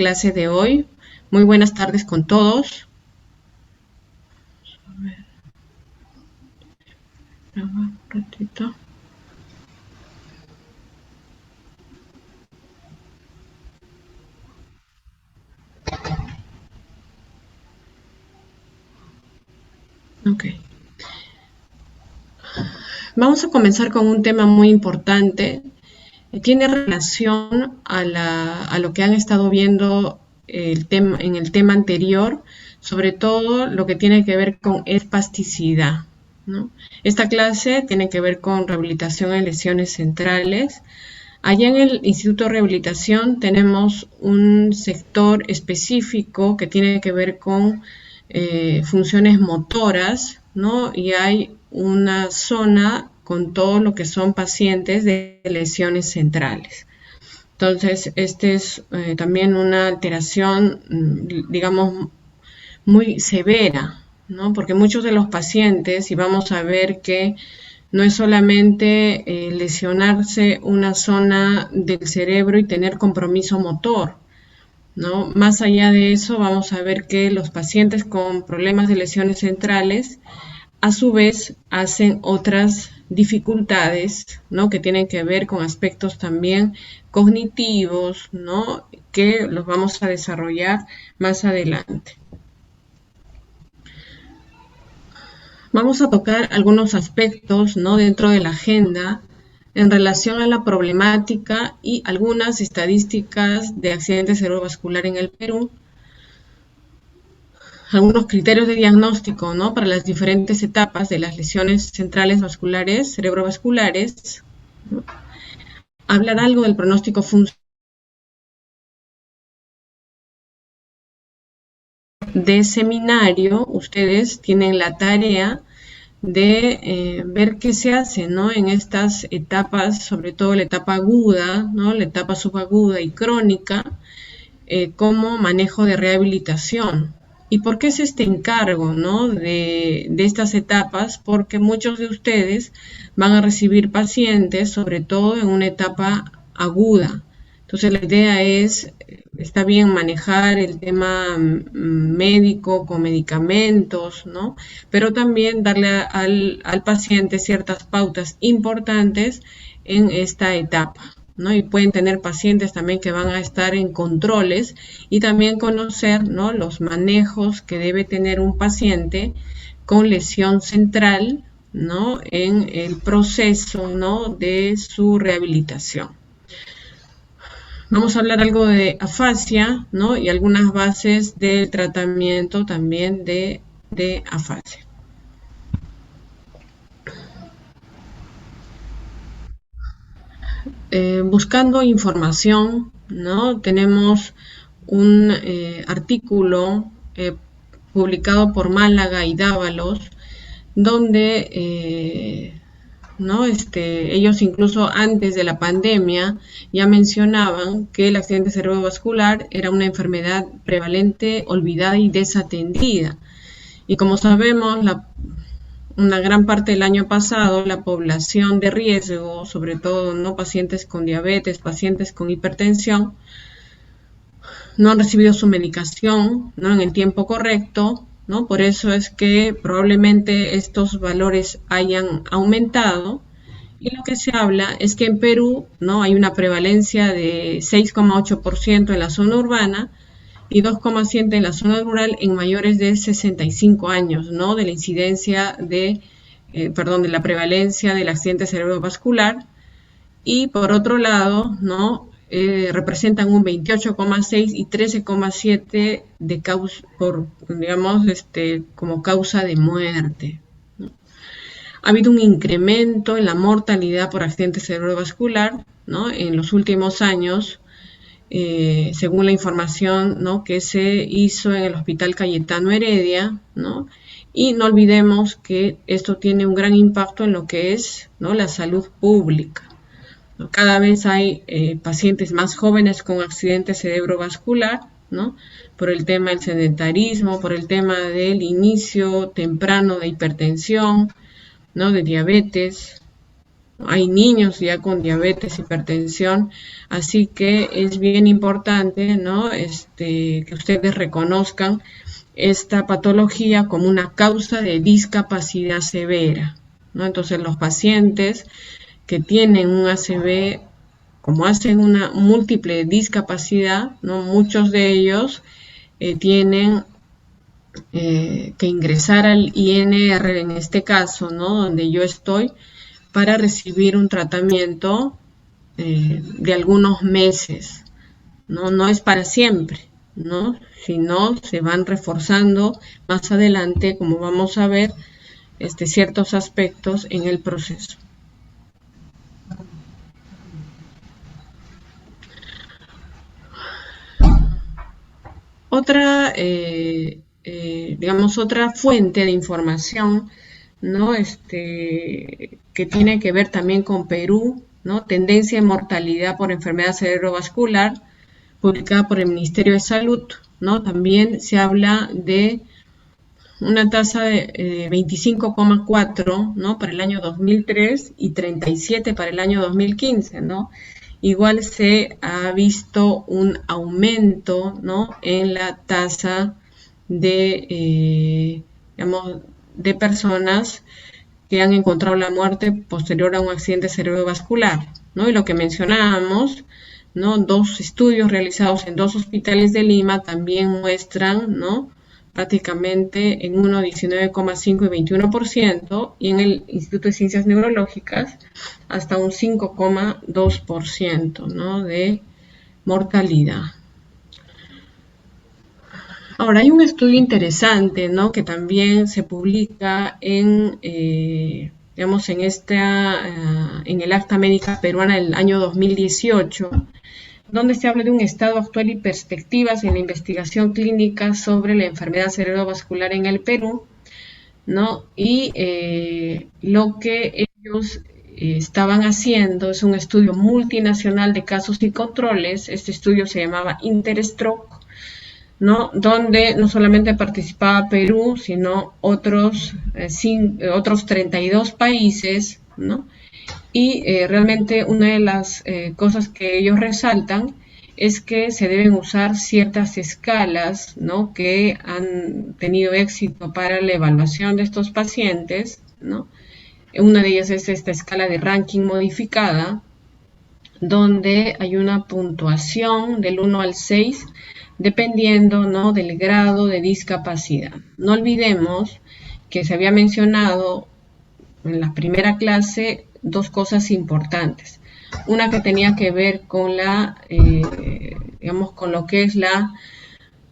clase de hoy. Muy buenas tardes con todos. A ver, un ratito. Ok. Vamos a comenzar con un tema muy importante. Tiene relación a lo que han estado viendo en el tema anterior, sobre todo lo que tiene que ver con espasticidad, ¿no? Esta clase tiene que ver con rehabilitación en lesiones centrales. Allá en el Instituto de Rehabilitación tenemos un sector específico que tiene que ver con funciones motoras, ¿no? Y hay una zona con todo lo que son pacientes de lesiones centrales. Entonces, este es también una alteración, digamos, muy severa, ¿no? Porque muchos de los pacientes, y vamos a ver que no es solamente lesionarse una zona del cerebro y tener compromiso motor, ¿no? Más allá de eso, vamos a ver que los pacientes con problemas de lesiones centrales, a su vez, hacen otras dificultades, ¿no? Que tienen que ver con aspectos también cognitivos, ¿no? Que los vamos a desarrollar más adelante. Vamos a tocar algunos aspectos, ¿no? Dentro de la agenda en relación a la problemática y algunas estadísticas de accidente cerebrovascular en el Perú, algunos criterios de diagnóstico, ¿no? Para las diferentes etapas de las lesiones centrales vasculares, cerebrovasculares, ¿no? Hablar algo del pronóstico funcional de seminario. Ustedes tienen la tarea de ver qué se hace, ¿no? En estas etapas, sobre todo la etapa aguda, ¿no? La etapa subaguda y crónica, como manejo de rehabilitación. ¿Y por qué es este encargo, ¿no? de estas etapas? Porque muchos de ustedes van a recibir pacientes, sobre todo en una etapa aguda. Entonces la idea es, está bien manejar el tema médico con medicamentos, ¿no? Pero también darle al paciente ciertas pautas importantes en esta etapa, ¿no? Y pueden tener pacientes también que van a estar en controles y también conocer, ¿no? Los manejos que debe tener un paciente con lesión central, ¿no? En el proceso, ¿no? De su rehabilitación. Vamos a hablar algo de afasia, ¿no? Y algunas bases del tratamiento también de afasia. Buscando información, ¿no? Tenemos un artículo publicado por Málaga y Dávalos, donde ¿no? Ellos incluso antes de la pandemia ya mencionaban que el accidente cerebrovascular era una enfermedad prevalente, olvidada y desatendida. Y como sabemos, una gran parte del año pasado, la población de riesgo, sobre todo no pacientes con diabetes, pacientes con hipertensión, no han recibido su medicación, ¿no? En el tiempo correcto, ¿no? Por eso es que probablemente estos valores hayan aumentado. Y lo que se habla es que en Perú, ¿no? Hay una prevalencia de 6,8% en la zona urbana y 2,7% en la zona rural en mayores de 65 años, ¿no? De la incidencia de la prevalencia del accidente cerebrovascular. Y por otro lado, ¿no? Representan un 28,6 y 13,7 de causa, digamos, como causa de muerte. Ha habido un incremento en la mortalidad por accidente cerebrovascular, ¿no? En los últimos años, según la información, ¿no? Que se hizo en el Hospital Cayetano Heredia, ¿no? Y no olvidemos que esto tiene un gran impacto en lo que es, ¿no? La salud pública. Cada vez hay pacientes más jóvenes con accidente cerebrovascular, ¿no? Por el tema del sedentarismo, por el tema del inicio temprano de hipertensión, ¿no? De diabetes, Hay niños ya con diabetes, hipertensión, así que es bien importante, ¿no? Que ustedes reconozcan esta patología como una causa de discapacidad severa, ¿no? Entonces los pacientes que tienen un ACV, como hacen una múltiple discapacidad, ¿no? Muchos de ellos tienen que ingresar al INR en este caso, ¿no? Donde yo estoy, para recibir un tratamiento de algunos meses, ¿no? No es para siempre, ¿no? Sino se van reforzando más adelante, como vamos a ver, ciertos aspectos en el proceso. Otra, digamos, otra fuente de información, ¿no? Que tiene que ver también con Perú, ¿no? Tendencia en mortalidad por enfermedad cerebrovascular, publicada por el Ministerio de Salud, ¿no? También se habla de una tasa de 25,4, ¿no? Para el año 2003 y 37 para el año 2015, ¿no? Igual se ha visto un aumento, ¿no? En la tasa de, digamos, de personas que han encontrado la muerte posterior a un accidente cerebrovascular, ¿no? Y lo que mencionábamos, ¿no? 2 estudios realizados en 2 hospitales de Lima también muestran, ¿no? Prácticamente en uno 19,5 y 21%, y en el Instituto de Ciencias Neurológicas hasta un 5,2%, ¿no? De mortalidad. Ahora, hay un estudio interesante, ¿no? Que también se publica en, digamos, en el Acta Médica Peruana del año 2018, donde se habla de un estado actual y perspectivas en la investigación clínica sobre la enfermedad cerebrovascular en el Perú, ¿no? Y lo que ellos estaban haciendo es un estudio multinacional de casos y controles. Este estudio se llamaba Interstroke, ¿no? Donde no solamente participaba Perú, sino otros 32 países, ¿no? Y realmente una de las cosas que ellos resaltan es que se deben usar ciertas escalas, ¿no? Que han tenido éxito para la evaluación de estos pacientes, ¿no? Una de ellas es esta escala de ranking modificada, donde hay una puntuación del 1 al 6, dependiendo, ¿no? Del grado de discapacidad. No olvidemos que se había mencionado en la primera clase 2 cosas importantes. Una que tenía que ver con digamos, con lo que es la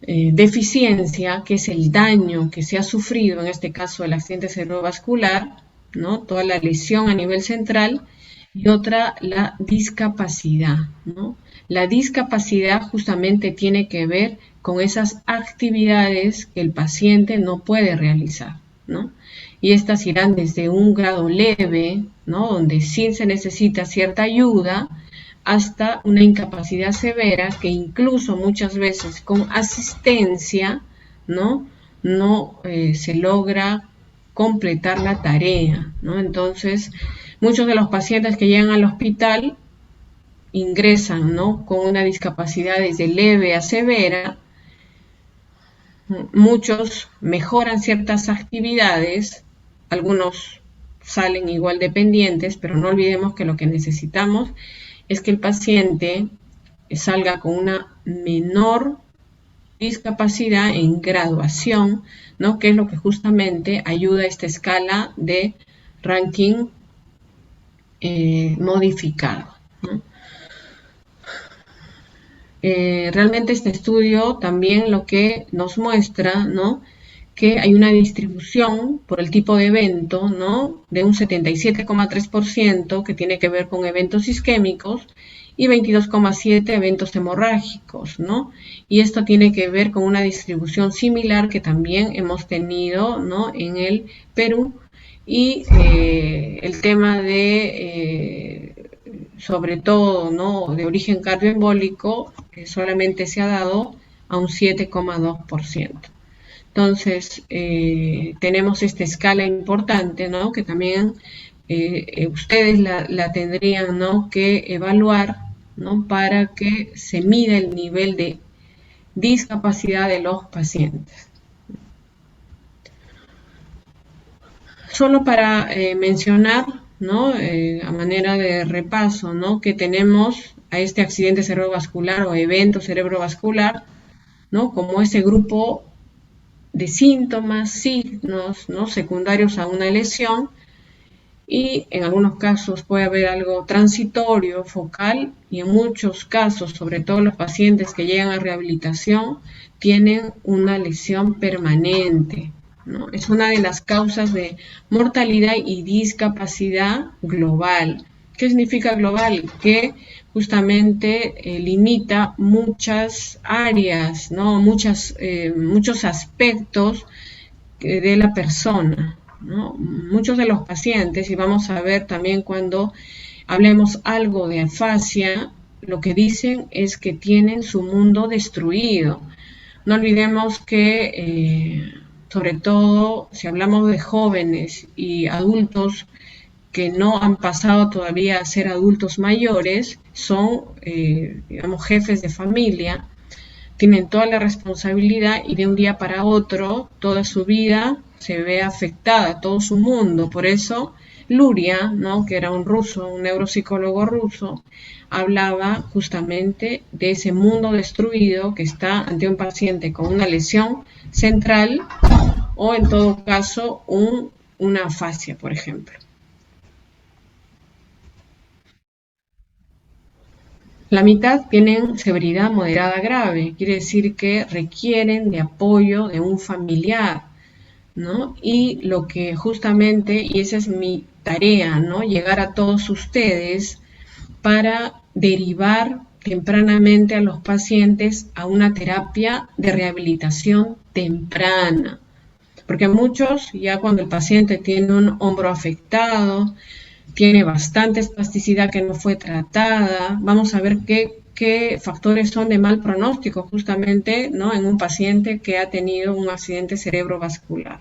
deficiencia, que es el daño que se ha sufrido, en este caso el accidente cerebrovascular, ¿no? Toda la lesión a nivel central, y otra, la discapacidad, ¿no? La discapacidad justamente tiene que ver con esas actividades que el paciente no puede realizar, ¿no? Y estas irán desde un grado leve, ¿no? Donde sí se necesita cierta ayuda, hasta una incapacidad severa que incluso muchas veces con asistencia, ¿no? No se logra completar la tarea, ¿no? Entonces, muchos de los pacientes que llegan al hospital ingresan, ¿no? Con una discapacidad desde leve a severa. Muchos mejoran ciertas actividades, algunos salen igual dependientes, pero no olvidemos que lo que necesitamos es que el paciente salga con una menor discapacidad en graduación, ¿no? Que es lo que justamente ayuda a esta escala de ranking modificado, ¿no? Realmente este estudio también lo que nos muestra, ¿no? Que hay una distribución por el tipo de evento, ¿no? De un 77,3% que tiene que ver con eventos isquémicos y 22,7% eventos hemorrágicos, ¿no? Y esto tiene que ver con una distribución similar que también hemos tenido, ¿no? En el Perú, y el tema de sobre todo, ¿no? De origen cardioembólico, solamente se ha dado a un 7,2%. Entonces, tenemos esta escala importante, ¿no? Que también ustedes la tendrían, ¿no?, que evaluar, ¿no?, para que se mida el nivel de discapacidad de los pacientes. Solo para mencionar, ¿no?, a manera de repaso, ¿no?, que tenemos a este accidente cerebrovascular o evento cerebrovascular, ¿no?, como ese grupo de síntomas, signos, ¿no?, secundarios a una lesión, y en algunos casos puede haber algo transitorio, focal, y en muchos casos, sobre todo los pacientes que llegan a rehabilitación, tienen una lesión permanente, ¿no? Es una de las causas de mortalidad y discapacidad global. ¿Qué significa global? Que justamente limita muchas áreas, ¿no?, muchos aspectos de la persona, ¿no? Muchos de los pacientes, y vamos a ver también cuando hablemos algo de afasia, lo que dicen es que tienen su mundo destruido. No olvidemos que, sobre todo, si hablamos de jóvenes y adultos que no han pasado todavía a ser adultos mayores, son, digamos, jefes de familia, tienen toda la responsabilidad y de un día para otro toda su vida se ve afectada, todo su mundo. Por eso Luria, ¿no?, que era un ruso, un neuropsicólogo ruso, hablaba justamente de ese mundo destruido que está ante un paciente con una lesión central o en todo caso una afasia, por ejemplo. La mitad tienen severidad moderada grave, quiere decir que requieren de apoyo de un familiar, ¿no? Y lo que justamente, y esa es mi tarea, ¿no?, llegar a todos ustedes para derivar tempranamente a los pacientes a una terapia de rehabilitación temprana. Porque muchos, ya cuando el paciente tiene un hombro afectado, tiene bastante espasticidad que no fue tratada, vamos a ver qué factores son de mal pronóstico justamente, ¿no?, en un paciente que ha tenido un accidente cerebrovascular,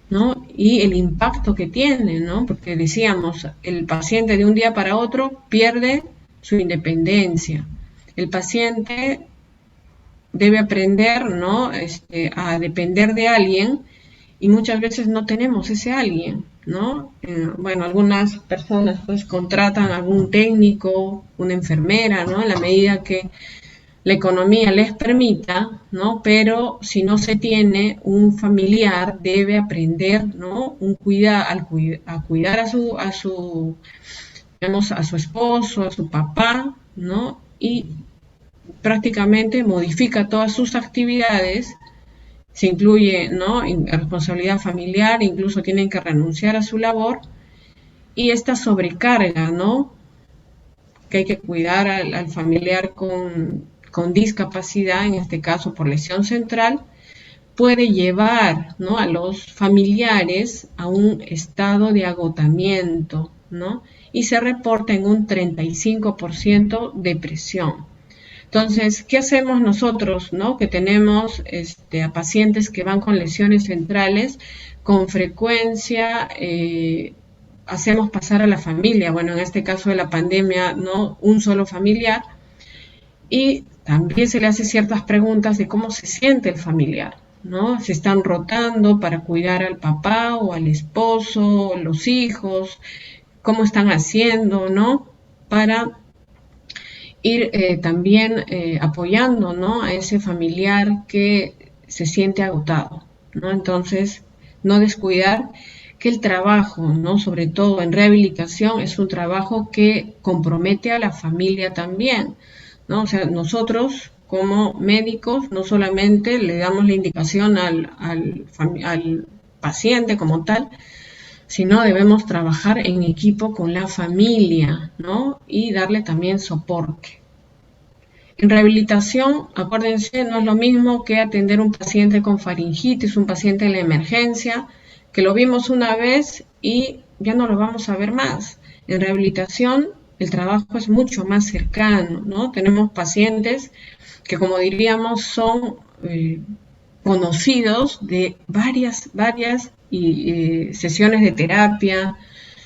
¿no? Y el impacto que tiene, ¿no? Porque decíamos, el paciente de un día para otro pierde su independencia. El paciente debe aprender, ¿no?, a depender de alguien, y muchas veces no tenemos ese alguien, ¿no? Bueno, algunas personas pues contratan a algún técnico, una enfermera, ¿no?, en la medida que la economía les permita, ¿no? Pero si no se tiene un familiar, debe aprender, ¿no?, a cuidar digamos, a su esposo, a su papá, ¿no? Y prácticamente modifica todas sus actividades, se incluye, ¿no?, responsabilidad familiar, incluso tienen que renunciar a su labor, y esta sobrecarga, ¿no?, que hay que cuidar al familiar con discapacidad, en este caso por lesión central, puede llevar, ¿no?, a los familiares a un estado de agotamiento, ¿no?, y se reporta en un 35% depresión. Entonces, ¿qué hacemos nosotros, ¿no?, que tenemos a pacientes que van con lesiones centrales? Con frecuencia hacemos pasar a la familia, bueno, en este caso de la pandemia, ¿no?, un solo familiar, y también se le hace ciertas preguntas de cómo se siente el familiar, ¿no? Se están rotando para cuidar al papá o al esposo, los hijos, cómo están haciendo, ¿no?, para ir también apoyando, ¿no?, a ese familiar que se siente agotado, ¿no? Entonces, no descuidar que el trabajo, ¿no?, sobre todo en rehabilitación, es un trabajo que compromete a la familia también, ¿no? O sea, nosotros como médicos no solamente le damos la indicación al paciente como tal, sino debemos trabajar en equipo con la familia, ¿no?, y darle también soporte. En rehabilitación, acuérdense, no es lo mismo que atender un paciente con faringitis, un paciente en la emergencia, que lo vimos una vez y ya no lo vamos a ver más. En rehabilitación, el trabajo es mucho más cercano, ¿no? Tenemos pacientes que, como diríamos, son conocidos de varias sesiones de terapia,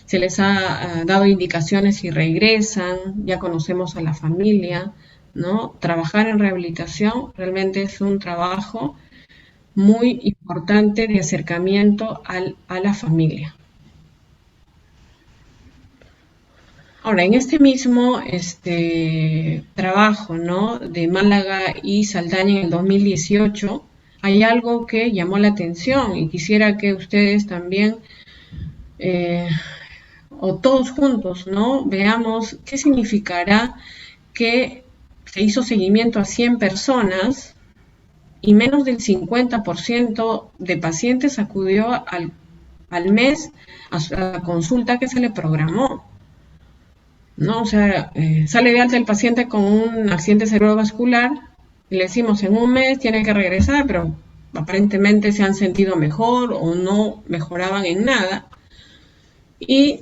se les ha dado indicaciones si regresan, ya conocemos a la familia, ¿no? Trabajar en rehabilitación realmente es un trabajo muy importante de acercamiento a la familia. Ahora, en este mismo trabajo, ¿no?, de Málaga y Saldaña en el 2018, hay algo que llamó la atención y quisiera que ustedes también, o todos juntos, ¿no?, veamos qué significará que se hizo seguimiento a 100 personas y menos del 50% de pacientes acudió al mes a la consulta que se le programó, ¿no? O sea, sale de alta el paciente con un accidente cerebrovascular y le decimos en un mes tiene que regresar, pero aparentemente se han sentido mejor o no mejoraban en nada. Y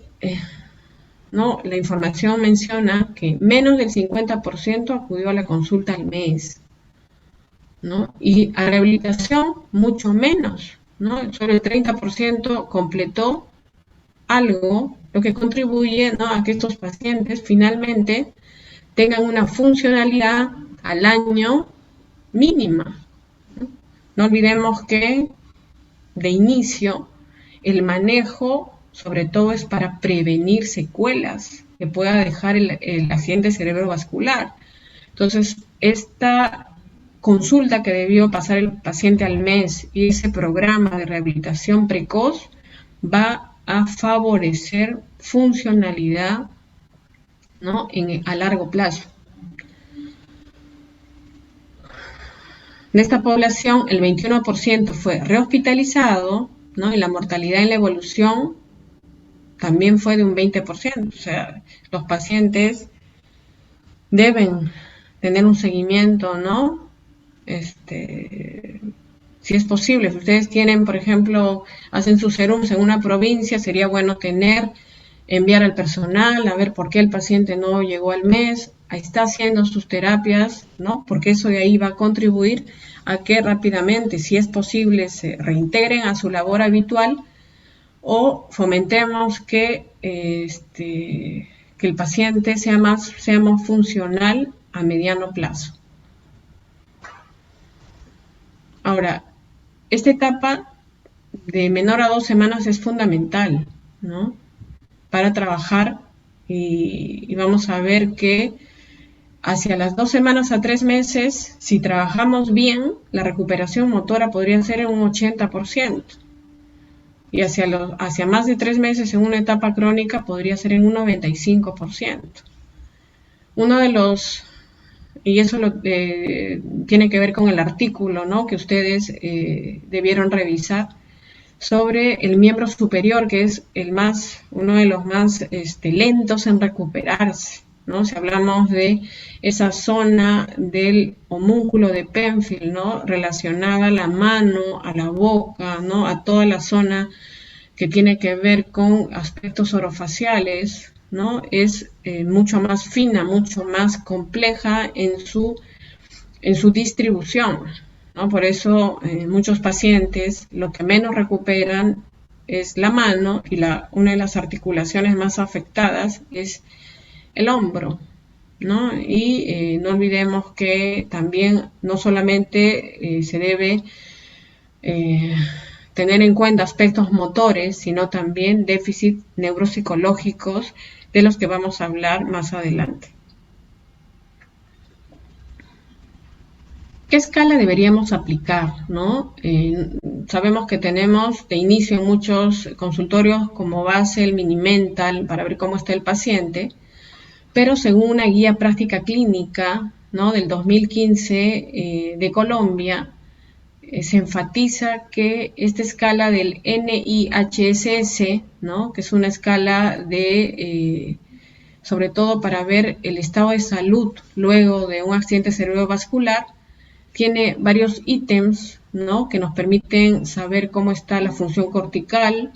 no, la información menciona que menos del 50% acudió a la consulta al mes, ¿no? Y a rehabilitación mucho menos, ¿no? Solo el 30% completó algo, lo que contribuye, ¿no?, a que estos pacientes finalmente tengan una funcionalidad al año mínima. No olvidemos que de inicio el manejo sobre todo es para prevenir secuelas que pueda dejar el accidente cerebrovascular. Entonces, esta consulta que debió pasar el paciente al mes y ese programa de rehabilitación precoz va a favorecer funcionalidad, ¿no?, a largo plazo. De esta población, el 21% fue rehospitalizado, ¿no?, y la mortalidad en la evolución también fue de un 20%. O sea, los pacientes deben tener un seguimiento, ¿no? Si es posible, si ustedes tienen, por ejemplo, hacen sus serums en una provincia, sería bueno enviar al personal a ver por qué el paciente no llegó al mes, ahí está haciendo sus terapias, ¿no? Porque eso de ahí va a contribuir a que rápidamente, si es posible, se reintegren a su labor habitual o fomentemos que el paciente sea más funcional a mediano plazo. Ahora, esta etapa de menor a 2 semanas es fundamental, ¿no?, para trabajar y vamos a ver que hacia las 2 semanas a 3 meses, si trabajamos bien, la recuperación motora podría ser en un 80%. Y hacia más de 3 meses en una etapa crónica podría ser en un 95%. Uno de los, y eso tiene que ver con el artículo, ¿no?, que ustedes debieron revisar, sobre el miembro superior, que es uno de los más lentos en recuperarse, ¿no? Si hablamos de esa zona del homúnculo de Penfield, ¿no?, relacionada a la mano, a la boca, ¿no?, a toda la zona que tiene que ver con aspectos orofaciales, ¿no?, es mucho más fina, mucho más compleja en su distribución, ¿no? Por eso muchos pacientes lo que menos recuperan es la mano y una de las articulaciones más afectadas es el hombro, ¿no? Y no olvidemos que también no solamente se debe tener en cuenta aspectos motores, sino también déficits neuropsicológicos de los que vamos a hablar más adelante. ¿Qué escala deberíamos aplicar, ¿no? Sabemos que tenemos de inicio en muchos consultorios como base el Mini-Mental para ver cómo está el paciente, pero según una guía práctica clínica, ¿no?, del 2015 de Colombia, se enfatiza que esta escala del NIHSS, ¿no?, que es una escala sobre todo para ver el estado de salud luego de un accidente cerebrovascular, tiene varios ítems, ¿no?, que nos permiten saber cómo está la función cortical,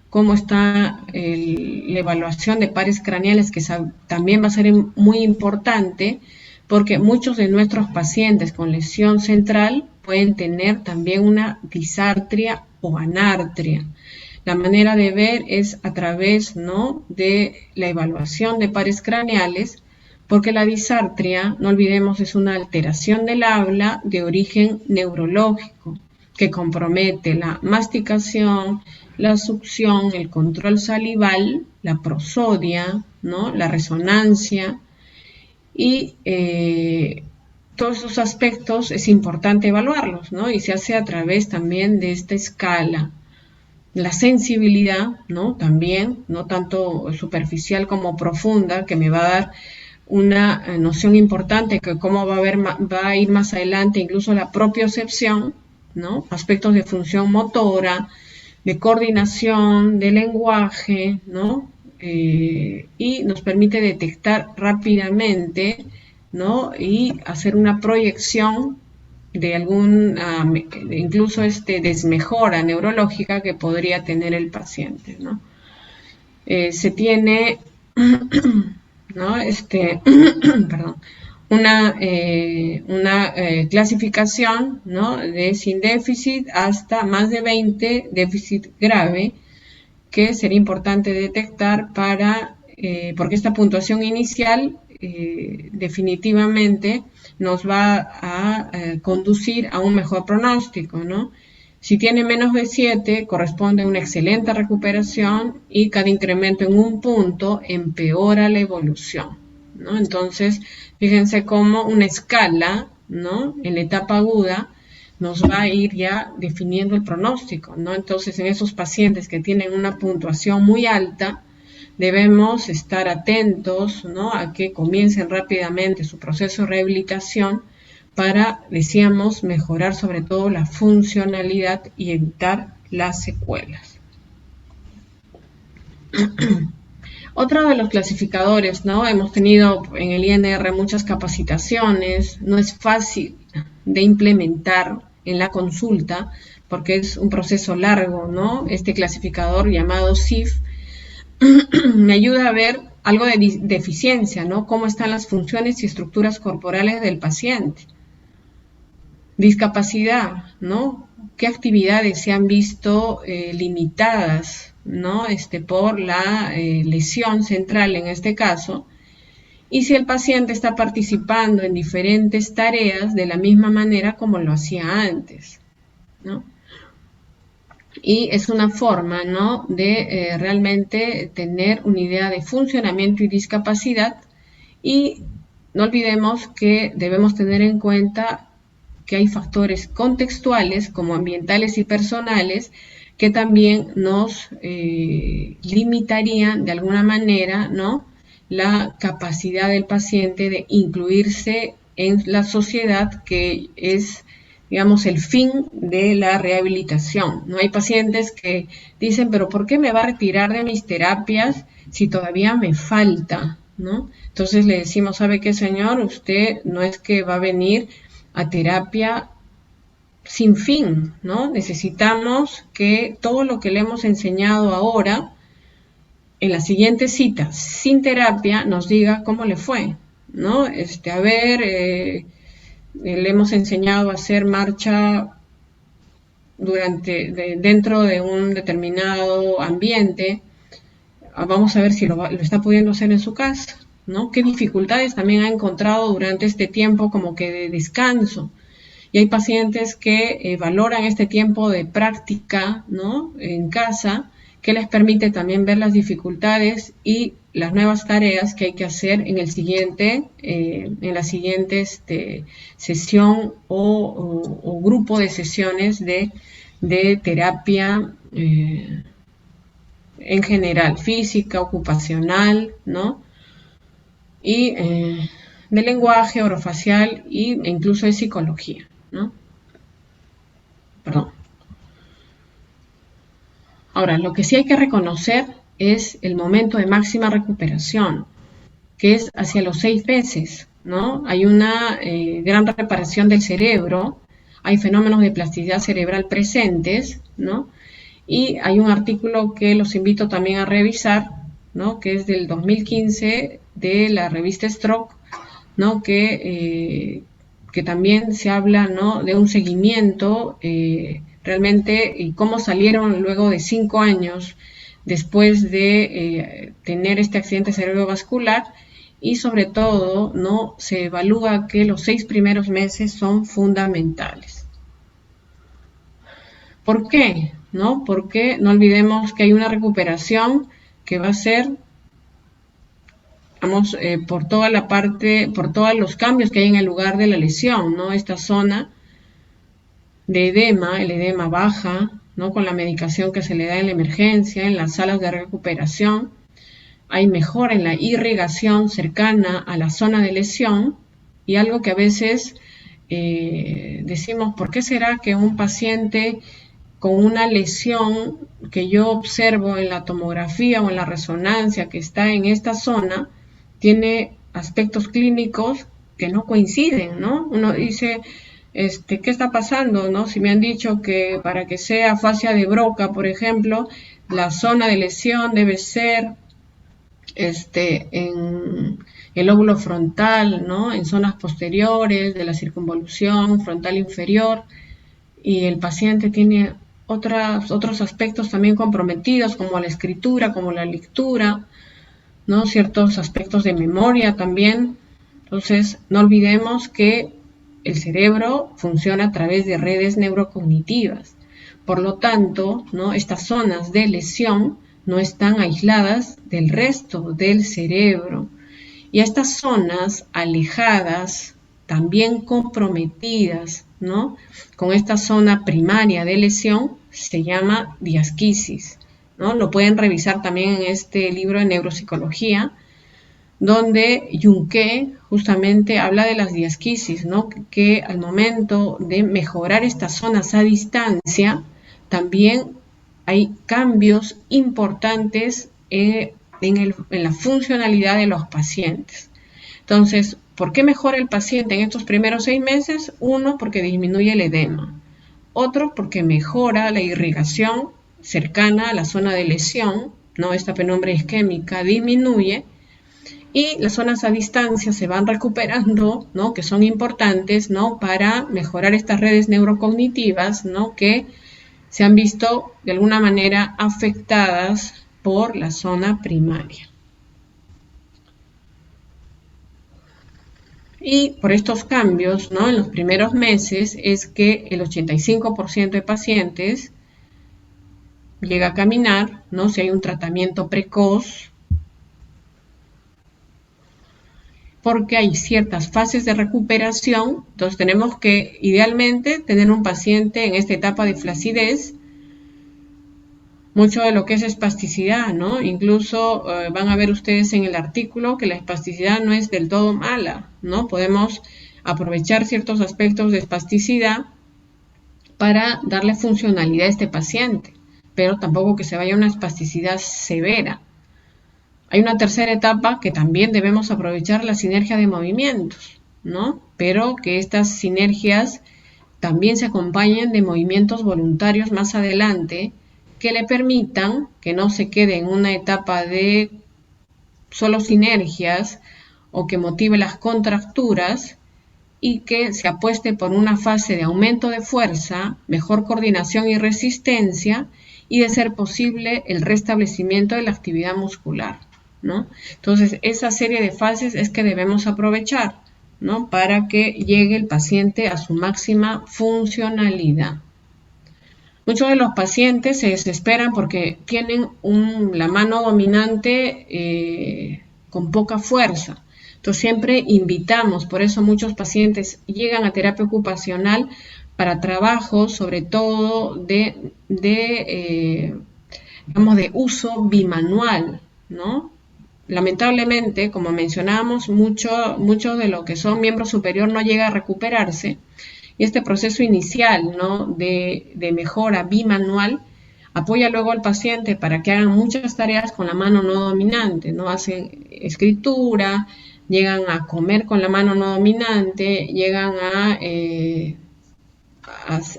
cómo está la evaluación de pares craneales, que también va a ser muy importante, porque muchos de nuestros pacientes con lesión central pueden tener también una disartria o anartria. La manera de ver es a través, ¿no?, de la evaluación de pares craneales, porque la disartria, no olvidemos, es una alteración del habla de origen neurológico que compromete la masticación, la succión, el control salival, la prosodia, ¿no?, la resonancia, y todos esos aspectos es importante evaluarlos, ¿no? Y se hace a través también de esta escala. La sensibilidad, ¿no?, también, no tanto superficial como profunda, que me va a dar una noción importante que cómo va a ir más adelante, incluso la propiocepción, ¿no?, aspectos de función motora, de coordinación, de lenguaje, ¿no?, y nos permite detectar rápidamente, ¿no?, y hacer una proyección de alguna, incluso desmejora neurológica que podría tener el paciente, ¿no? Se tiene ¿no?, perdón, una clasificación, ¿no?, de sin déficit hasta más de 20 déficit grave, que sería importante detectar porque esta puntuación inicial definitivamente nos va a conducir a un mejor pronóstico, ¿no? Si tiene menos de 7, corresponde a una excelente recuperación, y cada incremento en un punto empeora la evolución, ¿no? Entonces, fíjense cómo una escala, ¿no?, en la etapa aguda nos va a ir ya definiendo el pronóstico, ¿no? Entonces, en esos pacientes que tienen una puntuación muy alta, debemos estar atentos, ¿no?, a que comiencen rápidamente su proceso de rehabilitación para, decíamos, mejorar sobre todo la funcionalidad y evitar las secuelas. Otro de los clasificadores, ¿no? Hemos tenido en el INR muchas capacitaciones, no es fácil de implementar en la consulta porque es un proceso largo, ¿no? Este clasificador llamado SIF me ayuda a ver algo de deficiencia, ¿no? Cómo están las funciones y estructuras corporales del paciente. Discapacidad, ¿no? ¿Qué actividades se han visto limitadas, ¿no?, por la lesión central en este caso? Y si el paciente está participando en diferentes tareas de la misma manera como lo hacía antes, ¿no? Y es una forma, ¿no?, de realmente tener una idea de funcionamiento y discapacidad. Y no olvidemos que debemos tener en cuenta que hay factores contextuales como ambientales y personales que también nos limitarían de alguna manera, ¿no?, la capacidad del paciente de incluirse en la sociedad, que es, digamos, el fin de la rehabilitación. No hay pacientes que dicen, pero ¿por qué me va a retirar de mis terapias si todavía me falta, ¿no? Entonces le decimos, ¿sabe qué, señor? Usted no es que va a venir a terapia sin fin, ¿no? Necesitamos que todo lo que le hemos enseñado ahora, en la siguiente cita, sin terapia, nos diga cómo le fue, ¿no? Le hemos enseñado a hacer marcha dentro de un determinado ambiente. Vamos a ver si lo está pudiendo hacer en su casa, ¿no? ¿Qué dificultades también ha encontrado durante este tiempo como que de descanso? Y hay pacientes que valoran este tiempo de práctica, ¿no?, en casa, que les permite también ver las dificultades y las nuevas tareas que hay que hacer en la siguiente sesión o grupo de sesiones de terapia en general, física, ocupacional, ¿no?, y de lenguaje, orofacial e incluso de psicología, ¿no? Perdón. Ahora, lo que sí hay que reconocer es el momento de máxima recuperación, que es hacia los 6 meses, ¿no? Hay una gran reparación del cerebro, hay fenómenos de plasticidad cerebral presentes, ¿no? Y hay un artículo que los invito también a revisar, ¿no?, que es del 2015 de la revista Stroke, ¿no?, que porque también se habla, ¿no?, de un seguimiento realmente y cómo salieron luego de 5 años después de tener este accidente cerebrovascular, y sobre todo, ¿no?, se evalúa que los 6 primeros meses son fundamentales. ¿Por qué? ¿No? Porque no olvidemos que hay una recuperación que va a ser, vamos, por toda la parte, por todos los cambios que hay en el lugar de la lesión, ¿no? Esta zona de edema, el edema baja, ¿no?, con la medicación que se le da en la emergencia, en las salas de recuperación. Hay mejora en la irrigación cercana a la zona de lesión, y algo que a veces decimos, ¿por qué será que un paciente con una lesión que yo observo en la tomografía o en la resonancia que está en esta zona tiene aspectos clínicos que no coinciden, ¿no? Uno dice, ¿qué está pasando, no? Si me han dicho que para que sea fascia de Broca, por ejemplo, la zona de lesión debe ser en el lóbulo frontal, ¿no?, en zonas posteriores de la circunvolución frontal inferior, y el paciente tiene otros aspectos también comprometidos, como la escritura, como la lectura, ¿no?, ciertos aspectos de memoria también. Entonces, no olvidemos que el cerebro funciona a través de redes neurocognitivas. Por lo tanto, ¿no?, estas zonas de lesión no están aisladas del resto del cerebro. Y estas zonas alejadas, también comprometidas, ¿no?, con esta zona primaria de lesión, se llama diasquisis, ¿no? Lo pueden revisar también en este libro de neuropsicología, donde Junquet justamente habla de las diasquisis, ¿no?, que al momento de mejorar estas zonas a distancia, también hay cambios importantes en la funcionalidad de los pacientes. Entonces, ¿por qué mejora el paciente en estos primeros 6 meses? Uno, porque disminuye el edema. Otro, porque mejora la irrigación cercana a la zona de lesión, ¿no? Esta penumbra isquémica disminuye, y las zonas a distancia se van recuperando, ¿no?, que son importantes, ¿no?, para mejorar estas redes neurocognitivas, ¿no?, que se han visto de alguna manera afectadas por la zona primaria. Y por estos cambios, ¿no?, en los primeros meses es que el 85% de pacientes llega a caminar, ¿no?, si hay un tratamiento precoz, porque hay ciertas fases de recuperación. Entonces tenemos que idealmente tener un paciente en esta etapa de flacidez, mucho de lo que es espasticidad, ¿no? Incluso van a ver ustedes en el artículo que la espasticidad no es del todo mala, ¿no? Podemos aprovechar ciertos aspectos de espasticidad para darle funcionalidad a este paciente, pero tampoco que se vaya a una espasticidad severa. Hay una tercera etapa que también debemos aprovechar, la sinergia de movimientos, ¿no? Pero que estas sinergias también se acompañen de movimientos voluntarios más adelante, que le permitan que no se quede en una etapa de solo sinergias o que motive las contracturas, y que se apueste por una fase de aumento de fuerza, mejor coordinación y resistencia, y de ser posible el restablecimiento de la actividad muscular, ¿no? Entonces, esa serie de fases es que debemos aprovechar, ¿no?, para que llegue el paciente a su máxima funcionalidad. Muchos de los pacientes se desesperan porque tienen la mano dominante con poca fuerza. Entonces siempre invitamos, por eso muchos pacientes llegan a terapia ocupacional para trabajos, sobre todo de uso bimanual, ¿no? Lamentablemente, como mencionábamos, mucho de lo que son miembros superior no llega a recuperarse. Y este proceso inicial, ¿no?, de mejora bimanual apoya luego al paciente para que hagan muchas tareas con la mano no dominante, ¿no? Hacen escritura, llegan a comer con la mano no dominante, llegan a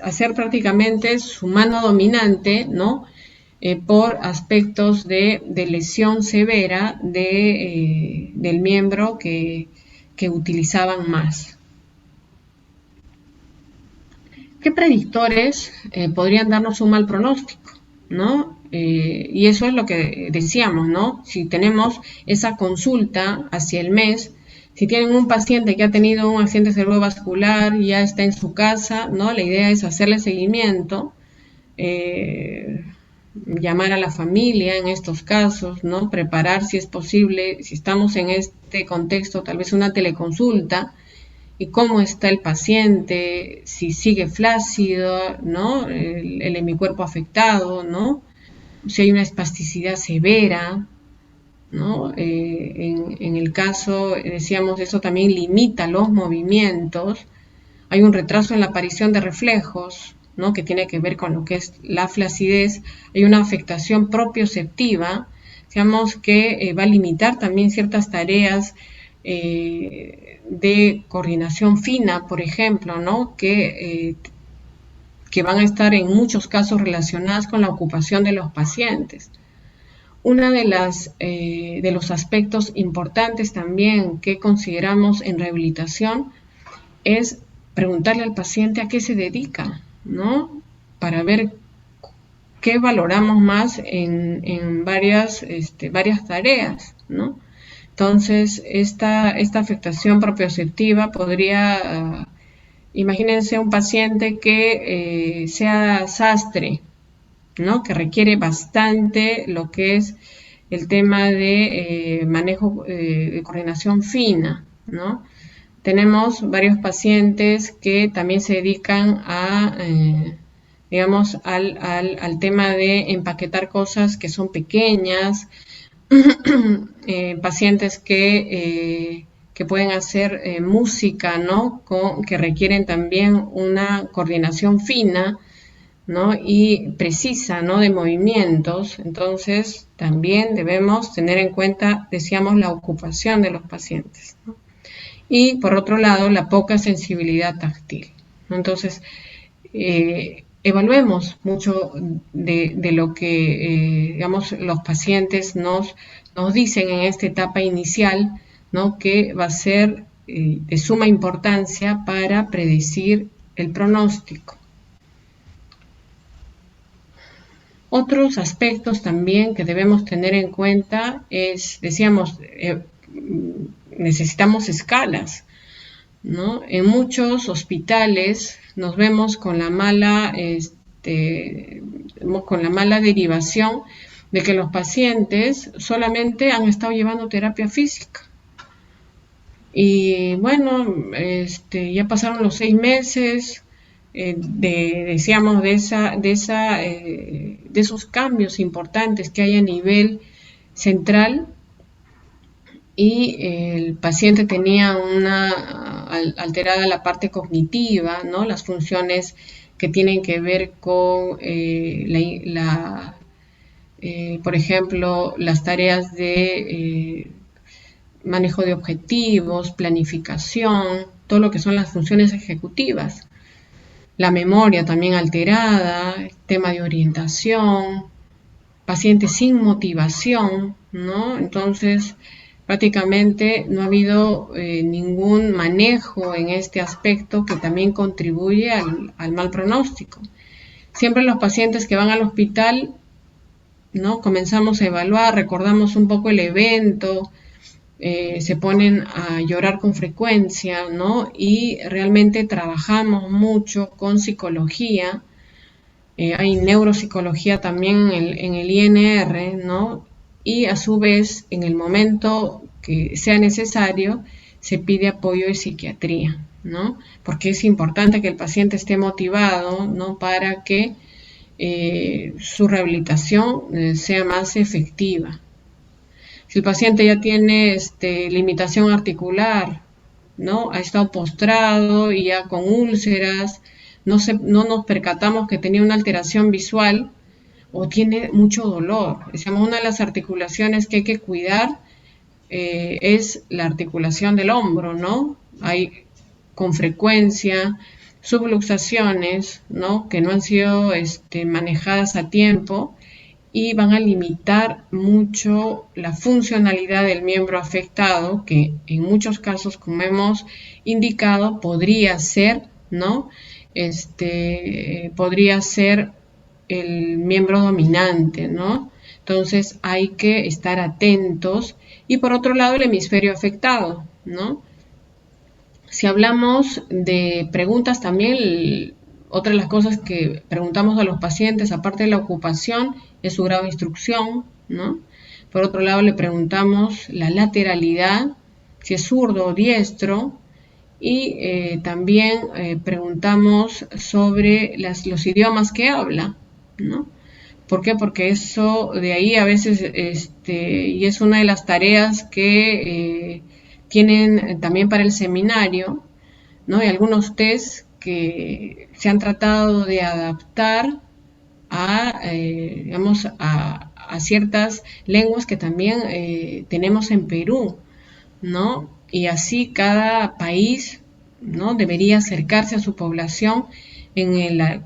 hacer prácticamente su mano dominante, ¿no?, por aspectos de lesión severa del miembro que utilizaban más. ¿Qué predictores podrían darnos un mal pronóstico, ¿no? Y eso es lo que decíamos, ¿no? Si tenemos esa consulta hacia el mes, si tienen un paciente que ha tenido un accidente cerebrovascular y ya está en su casa, ¿no? La idea es hacerle seguimiento, eh, llamar a la familia en estos casos, ¿no? Preparar si es posible, si estamos en este contexto, tal vez una teleconsulta, y cómo está el paciente, si sigue flácido, ¿no? El hemicuerpo afectado, ¿no? Si hay una espasticidad severa, ¿no? En el caso, decíamos, eso también limita los movimientos. Hay un retraso en la aparición de reflejos, ¿no? Que tiene que ver con lo que es la flacidez. Hay una afectación propioceptiva, digamos, que va a limitar también ciertas tareas de coordinación fina, por ejemplo, ¿no? Que van a estar en muchos casos relacionadas con la ocupación de los pacientes. Una de los aspectos importantes también que consideramos en rehabilitación es preguntarle al paciente a qué se dedica, ¿no? Para ver qué valoramos más en varias tareas, ¿no? Entonces, esta afectación propioceptiva podría, imagínense un paciente que sea sastre, ¿no? Que requiere bastante lo que es el tema de manejo de coordinación fina, ¿no? Tenemos varios pacientes que también se dedican a, digamos, al tema de empaquetar cosas que son pequeñas, pacientes que pueden hacer música, ¿no? Que requieren también una coordinación fina, ¿no? Y precisa, ¿no? De movimientos. Entonces, también debemos tener en cuenta, decíamos, la ocupación de los pacientes, ¿no? Y por otro lado, la poca sensibilidad táctil, ¿no? Entonces, evaluemos mucho de lo que, digamos, los pacientes nos dicen en esta etapa inicial, ¿no? Que va a ser de suma importancia para predecir el pronóstico. Otros aspectos también que debemos tener en cuenta es, decíamos, necesitamos escalas, ¿no? En muchos hospitales nos vemos con la mala derivación de que los pacientes solamente han estado llevando terapia física. Y bueno, ya pasaron los 6 meses, decíamos, de esos cambios importantes que hay a nivel central, y el paciente tenía una alterada la parte cognitiva, ¿no? Las funciones que tienen que ver con por ejemplo, las tareas de manejo de objetivos, planificación, todo lo que son las funciones ejecutivas. La memoria también alterada, tema de orientación, pacientes sin motivación, ¿no? Entonces, prácticamente no ha habido ningún manejo en este aspecto que también contribuye al mal pronóstico. Siempre los pacientes que van al hospital, ¿no? Comenzamos a evaluar, recordamos un poco el evento, se ponen a llorar con frecuencia, ¿no? Y realmente trabajamos mucho con psicología. Hay neuropsicología también en el INR, ¿no? Y a su vez, en el momento que sea necesario, se pide apoyo de psiquiatría, ¿no? Porque es importante que el paciente esté motivado, ¿no? Para que su rehabilitación sea más efectiva. Si el paciente ya tiene limitación articular, ¿no? Ha estado postrado y ya con úlceras, no nos percatamos que tenía una alteración visual o tiene mucho dolor. Decíamos, una de las articulaciones que hay que cuidar es la articulación del hombro, ¿no? Hay con frecuencia subluxaciones, ¿no? Que no han sido manejadas a tiempo y van a limitar mucho la funcionalidad del miembro afectado, que en muchos casos, como hemos indicado, podría ser, ¿no? podría ser el miembro dominante, ¿no? Entonces hay que estar atentos. Y por otro lado, el hemisferio afectado, ¿no? Si hablamos de preguntas también, otra de las cosas que preguntamos a los pacientes, aparte de la ocupación, es su grado de instrucción, ¿no? Por otro lado, le preguntamos la lateralidad, si es zurdo o diestro, y también preguntamos sobre los idiomas que habla, ¿no? ¿Por qué? Porque eso de ahí a veces, y es una de las tareas que tienen también para el seminario, ¿no? Hay algunos test que se han tratado de adaptar digamos, a ciertas lenguas que también tenemos en Perú, ¿no? Y así cada país, ¿no? Debería acercarse a su población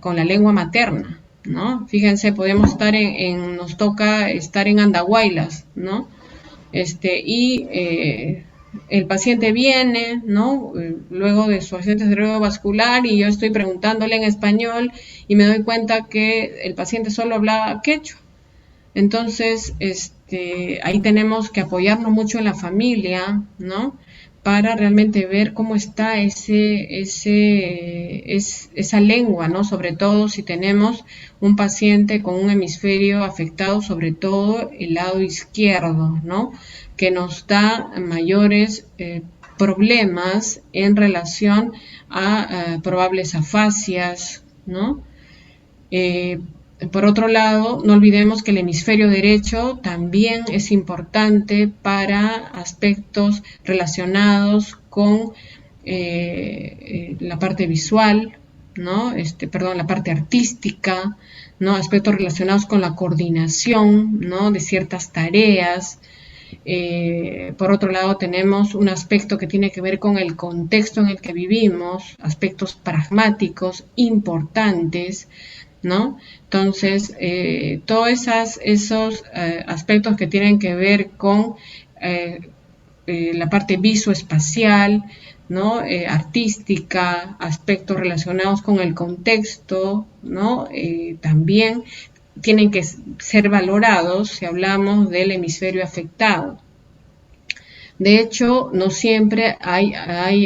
con la lengua materna, ¿no? Fíjense, podemos estar nos toca estar en Andahuaylas, ¿no? El paciente viene, ¿no? Luego de su accidente cerebrovascular y yo estoy preguntándole en español y me doy cuenta que el paciente solo hablaba quechua. Entonces, ahí tenemos que apoyarnos mucho en la familia, ¿no? Para realmente ver cómo está esa lengua, ¿no? Sobre todo si tenemos un paciente con un hemisferio afectado, sobre todo el lado izquierdo, ¿no? Que nos da mayores problemas en relación a probables afasias, ¿no? Por otro lado, no olvidemos que el hemisferio derecho también es importante para aspectos relacionados con la parte visual, ¿no? La parte artística, ¿no? Aspectos relacionados con la coordinación, ¿no? De ciertas tareas. Por otro lado, tenemos un aspecto que tiene que ver con el contexto en el que vivimos, aspectos pragmáticos importantes, ¿no? Entonces, todos esos aspectos que tienen que ver con la parte visoespacial, ¿no? Artística, aspectos relacionados con el contexto, ¿no? También tienen que ser valorados si hablamos del hemisferio afectado. De hecho, no siempre hay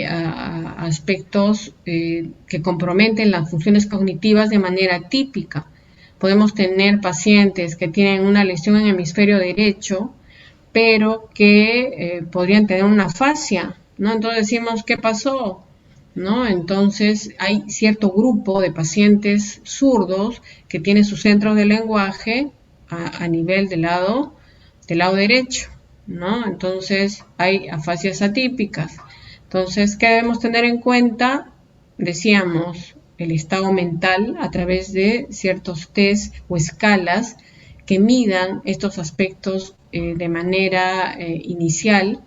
aspectos que comprometen las funciones cognitivas de manera típica. Podemos tener pacientes que tienen una lesión en el hemisferio derecho, pero que podrían tener una afasia, ¿no? Entonces decimos, ¿qué pasó? ¿No? Entonces hay cierto grupo de pacientes zurdos que tienen sus centros de lenguaje a nivel del lado derecho, ¿no? Entonces hay afasias atípicas. Entonces, ¿qué debemos tener en cuenta? Decíamos, el estado mental a través de ciertos test o escalas que midan estos aspectos de manera inicial,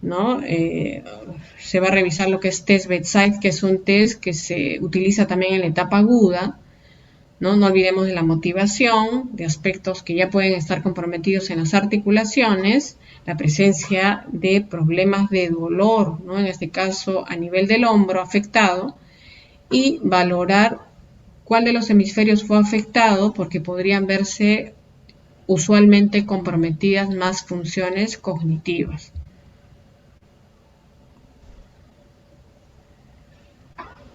¿no? Se va a revisar lo que es test bedside, que es un test que se utiliza también en la etapa aguda, ¿no? No olvidemos de la motivación, de aspectos que ya pueden estar comprometidos en las articulaciones, la presencia de problemas de dolor, ¿no? En este caso a nivel del hombro afectado, y valorar cuál de los hemisferios fue afectado, porque podrían verse usualmente comprometidas más funciones cognitivas.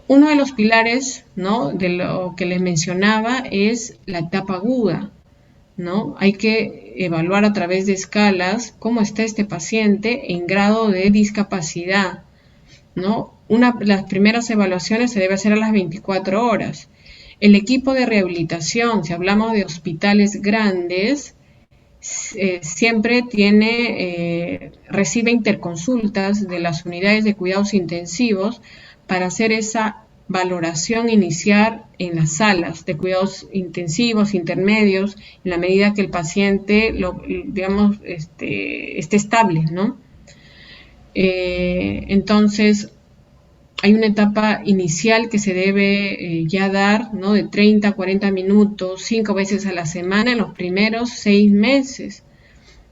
Uno de los pilares, ¿no? De lo que les mencionaba es la etapa aguda, ¿no? Hay que evaluar a través de escalas cómo está este paciente en grado de discapacidad, ¿no? Las primeras evaluaciones se debe hacer a las 24 horas. El equipo de rehabilitación, si hablamos de hospitales grandes, siempre recibe interconsultas de las unidades de cuidados intensivos para hacer esa valoración inicial en las salas de cuidados intensivos, intermedios, en la medida que el paciente, esté estable, ¿no? Entonces, hay una etapa inicial que se debe ya dar, ¿no? De 30 a 40 minutos, 5 veces a la semana en los primeros 6 meses,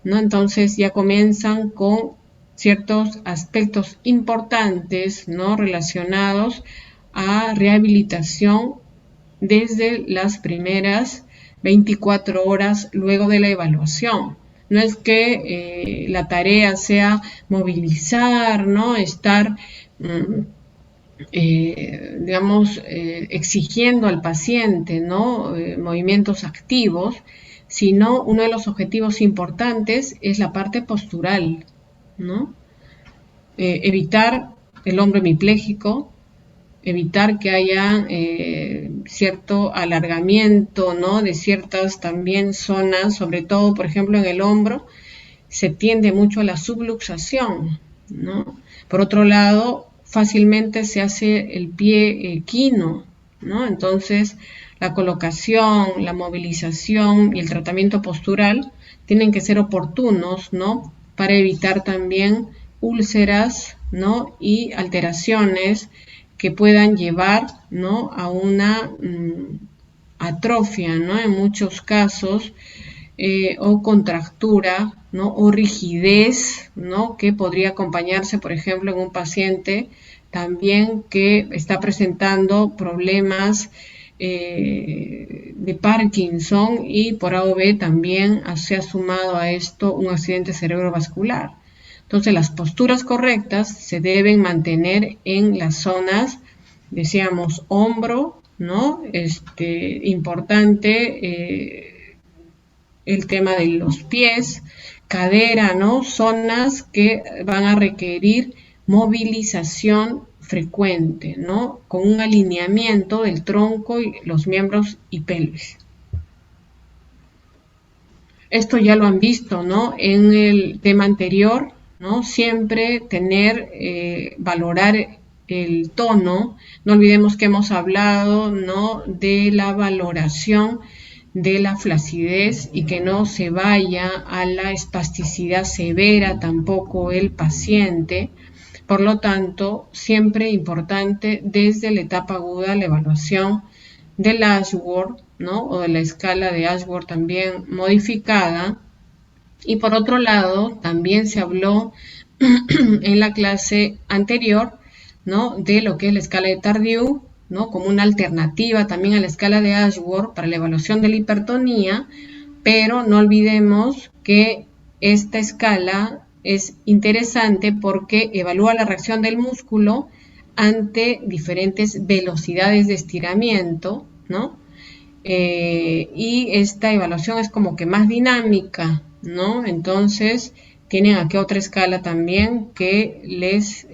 ¿no? Entonces ya comienzan con ciertos aspectos importantes, ¿no? Relacionados a la rehabilitación desde las primeras 24 horas luego de la evaluación. No es que la tarea sea movilizar, ¿no? Estar, exigiendo al paciente, ¿no? Movimientos activos, sino uno de los objetivos importantes es la parte postural, ¿no? Evitar el hombro hemipléjico, evitar que haya cierto alargamiento, ¿no? De ciertas también zonas, sobre todo, por ejemplo, en el hombro, se tiende mucho a la subluxación, ¿no? Por otro lado, fácilmente se hace el pie equino, ¿no? Entonces, la colocación, la movilización y el tratamiento postural tienen que ser oportunos, ¿no? Para evitar también úlceras, ¿no? Y alteraciones que puedan llevar, ¿no? A una atrofia, ¿no? En muchos casos, o contractura, ¿no? O rigidez, ¿no? Que podría acompañarse, por ejemplo, en un paciente también que está presentando problemas de Parkinson, y por A o B también se ha sumado a esto un accidente cerebrovascular. Entonces, las posturas correctas se deben mantener en las zonas, decíamos, hombro, ¿no? Importante el tema de los pies, cadera, ¿no? Zonas que van a requerir movilización frecuente, ¿no? Con un alineamiento del tronco y los miembros y pelvis. Esto ya lo han visto, ¿no? En el tema anterior, ¿no? Siempre tener, valorar el tono. No olvidemos que hemos hablado, ¿no? De la valoración de la flacidez y que no se vaya a la espasticidad severa tampoco el paciente. Por lo tanto, siempre importante desde la etapa aguda la evaluación de la Ashworth, ¿no? O de la escala de Ashworth también modificada. Y por otro lado, también se habló en la clase anterior, ¿no? De lo que es la escala de Tardieu, ¿no? Como una alternativa también a la escala de Ashworth para la evaluación de la hipertonía, pero no olvidemos que esta escala es interesante porque evalúa la reacción del músculo ante diferentes velocidades de estiramiento, ¿no? Y esta evaluación es como que más dinámica, ¿no? Entonces, tienen aquí otra escala también que les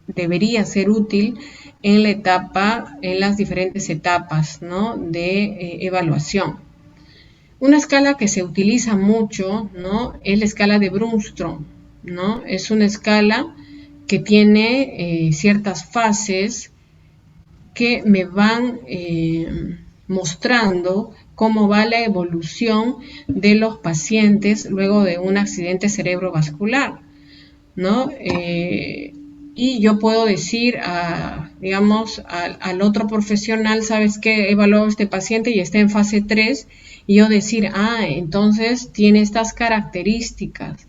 debería ser útil en la etapa, en las diferentes etapas, ¿no? De evaluación. Una escala que se utiliza mucho, ¿no? Es la escala de Brunstrom, ¿no? Es una escala que tiene ciertas fases que me van mostrando cómo va la evolución de los pacientes luego de un accidente cerebrovascular, ¿no? Y yo puedo decir, al otro profesional, ¿sabes qué? He evaluado a este paciente y está en fase 3, y yo decir, entonces tiene estas características.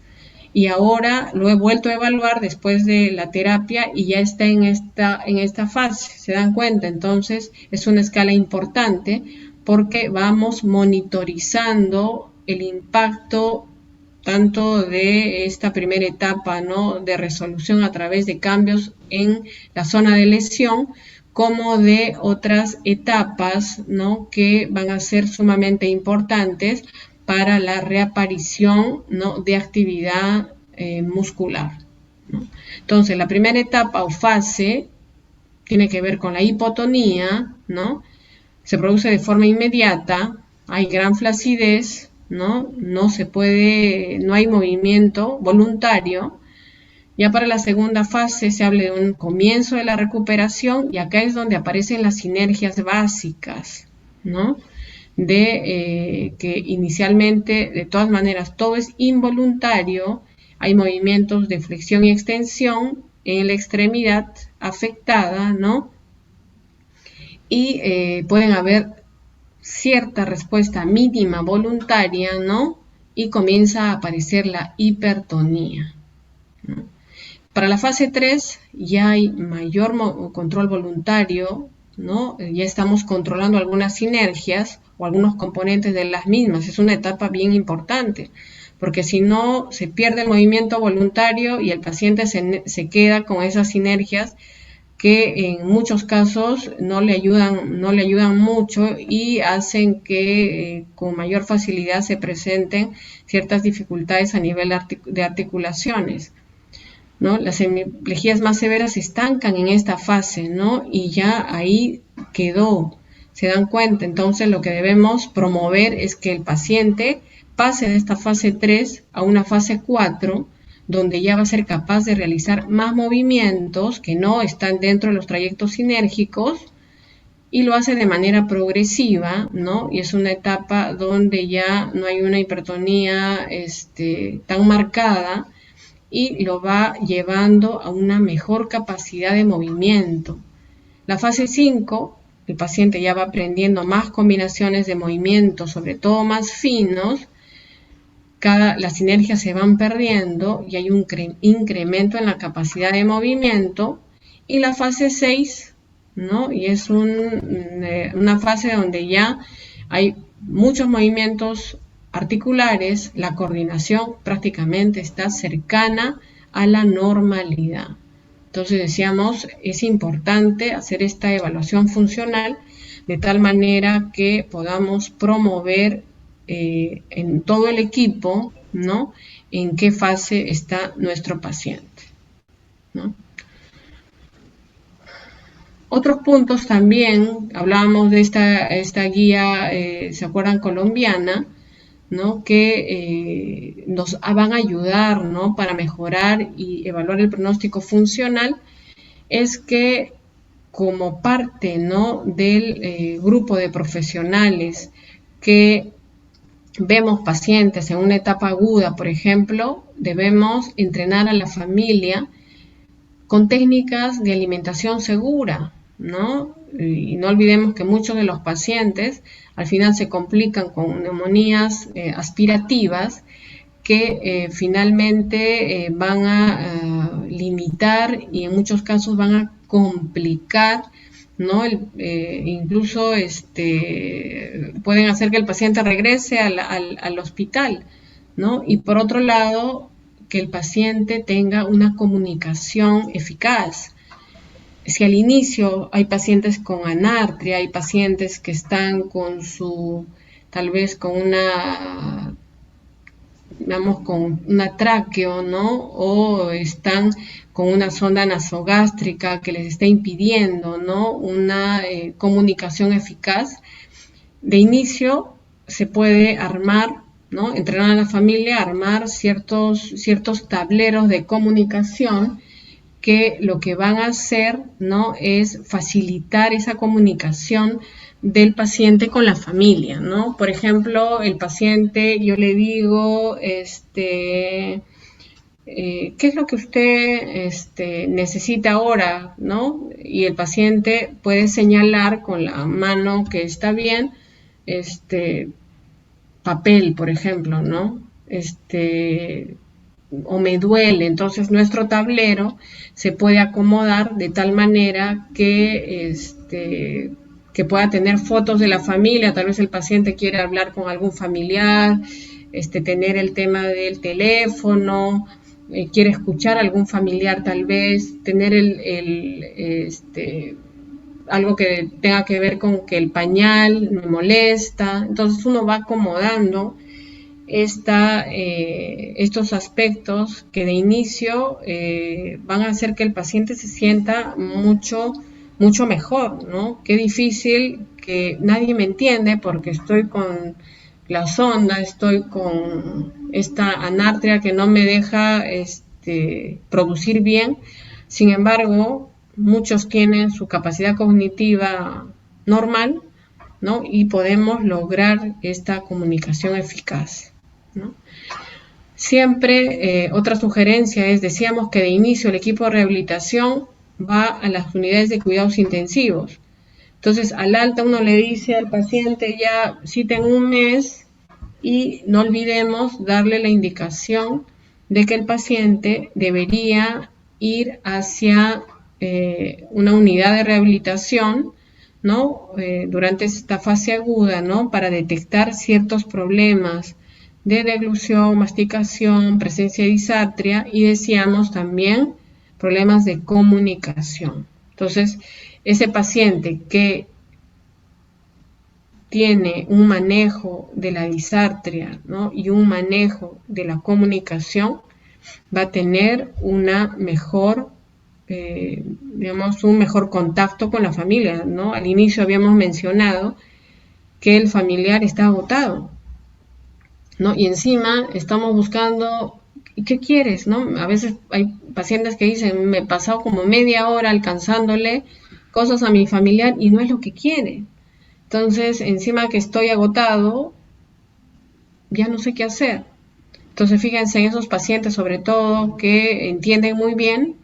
Y ahora lo he vuelto a evaluar después de la terapia y ya está en esta fase, ¿se dan cuenta? Entonces es una escala importante porque vamos monitorizando el impacto tanto de esta primera etapa, ¿no? De resolución a través de cambios en la zona de lesión, como de otras etapas, ¿no? Que van a ser sumamente importantes para la reaparición, ¿no? De actividad muscular, ¿no? Entonces, la primera etapa o fase tiene que ver con la hipotonía, ¿no? Se produce de forma inmediata, hay gran flacidez, ¿no? No hay movimiento voluntario. Ya para la segunda fase se habla de un comienzo de la recuperación, y acá es donde aparecen las sinergias básicas, ¿no? De que inicialmente, de todas maneras, todo es involuntario, hay movimientos de flexión y extensión en la extremidad afectada, ¿no? Y pueden haber cierta respuesta mínima voluntaria, ¿no? Y comienza a aparecer la hipertonía, ¿no? Para la fase 3 ya hay mayor control voluntario, ¿no? Ya estamos controlando algunas sinergias o algunos componentes de las mismas. Es una etapa bien importante, porque si no, se pierde el movimiento voluntario y el paciente se queda con esas sinergias que en muchos casos no le ayudan mucho y hacen que con mayor facilidad se presenten ciertas dificultades a nivel de articulaciones, ¿no? Las hemiplejías más severas se estancan en esta fase, ¿no? Y ya ahí quedó, se dan cuenta. Entonces lo que debemos promover es que el paciente pase de esta fase 3 a una fase 4, donde ya va a ser capaz de realizar más movimientos que no están dentro de los trayectos sinérgicos, y lo hace de manera progresiva, ¿no? Y es una etapa donde ya no hay una hipertonía tan marcada, y lo va llevando a una mejor capacidad de movimiento. La fase 5, el paciente ya va aprendiendo más combinaciones de movimientos, sobre todo más finos. Las sinergias se van perdiendo y hay un incremento en la capacidad de movimiento. Y la fase 6, ¿no? Y es una fase donde ya hay muchos movimientos articulares, la coordinación prácticamente está cercana a la normalidad. Entonces decíamos, es importante hacer esta evaluación funcional de tal manera que podamos promover en todo el equipo, ¿no?, en qué fase está nuestro paciente, ¿no? Otros puntos también, hablábamos de esta guía, ¿se acuerdan?, colombiana, ¿no?, que nos van a ayudar, ¿no?, para mejorar y evaluar el pronóstico funcional. Es que como parte, ¿no?, del grupo de profesionales que vemos pacientes en una etapa aguda, por ejemplo, debemos entrenar a la familia con técnicas de alimentación segura, ¿no? Y no olvidemos que muchos de los pacientes al final se complican con neumonías aspirativas que finalmente van a limitar y en muchos casos van a complicar, ¿no? Incluso pueden hacer que el paciente regrese al hospital, ¿no? Y por otro lado, que el paciente tenga una comunicación eficaz. Si al inicio hay pacientes con anartria, hay pacientes que están tal vez con una tráqueo, ¿no?, o están con una sonda nasogástrica que les está impidiendo, ¿no?, una comunicación eficaz. De inicio se puede armar, ¿no?, entrenar a la familia a armar ciertos tableros de comunicación que lo que van a hacer, ¿no?, es facilitar esa comunicación del paciente con la familia, ¿no? Por ejemplo, el paciente, yo le digo, ¿qué es lo que usted necesita ahora?, ¿no? Y el paciente puede señalar con la mano que está bien, papel, por ejemplo, ¿no? O me duele. Entonces nuestro tablero se puede acomodar de tal manera que pueda tener fotos de la familia. Tal vez el paciente quiere hablar con algún familiar, tener el tema del teléfono, quiere escuchar a algún familiar, tal vez tener algo que tenga que ver con que el pañal me molesta. Entonces uno va acomodando estos aspectos que de inicio van a hacer que el paciente se sienta mucho mejor, ¿no? Qué difícil, que nadie me entiende porque estoy con la sonda, estoy con esta anartria que no me deja producir bien. Sin embargo, muchos tienen su capacidad cognitiva normal, ¿no?, y podemos lograr esta comunicación eficaz, ¿no? Siempre, otra sugerencia es, decíamos que de inicio el equipo de rehabilitación va a las unidades de cuidados intensivos. Entonces, al alta uno le dice al paciente, ya cita en un mes, y no olvidemos darle la indicación de que el paciente debería ir hacia una unidad de rehabilitación, ¿no? Durante esta fase aguda, ¿no? Para detectar ciertos problemas de deglución, masticación, presencia de disartria y decíamos también problemas de comunicación. Entonces, ese paciente que tiene un manejo de la disartria, ¿no? Y un manejo de la comunicación, va a tener una mejor, digamos, un mejor contacto con la familia, ¿no? Al inicio habíamos mencionado que el familiar está agotado, ¿no? Y encima estamos buscando, ¿y qué quieres, no? A veces hay pacientes que dicen, me he pasado como media hora alcanzándole cosas a mi familiar y no es lo que quiere. Entonces, encima que estoy agotado, ya no sé qué hacer. Entonces, fíjense en esos pacientes, sobre todo, que entienden muy bien,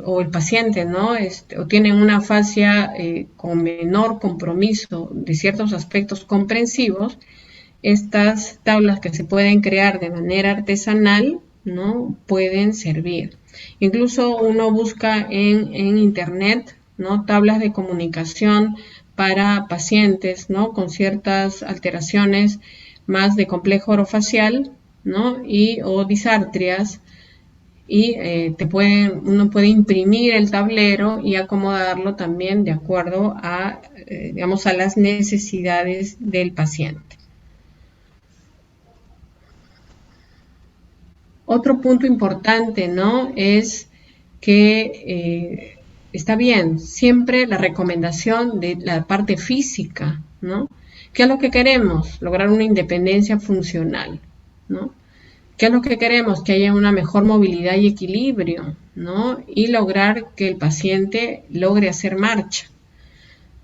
o el paciente, ¿no? O tienen una fascia con menor compromiso de ciertos aspectos comprensivos. Estas tablas que se pueden crear de manera artesanal, ¿no? Pueden servir. Incluso uno busca en internet, ¿no? Tablas de comunicación para pacientes, ¿no? Con ciertas alteraciones más de complejo orofacial, ¿no? O disartrias, y uno puede imprimir el tablero y acomodarlo también de acuerdo a, digamos, a las necesidades del paciente. Otro punto importante, ¿no? Es que está bien, siempre la recomendación de la parte física, ¿no? ¿Qué es lo que queremos? Lograr una independencia funcional, ¿no? ¿Qué es lo que queremos? Que haya una mejor movilidad y equilibrio, ¿no? Y lograr que el paciente logre hacer marcha,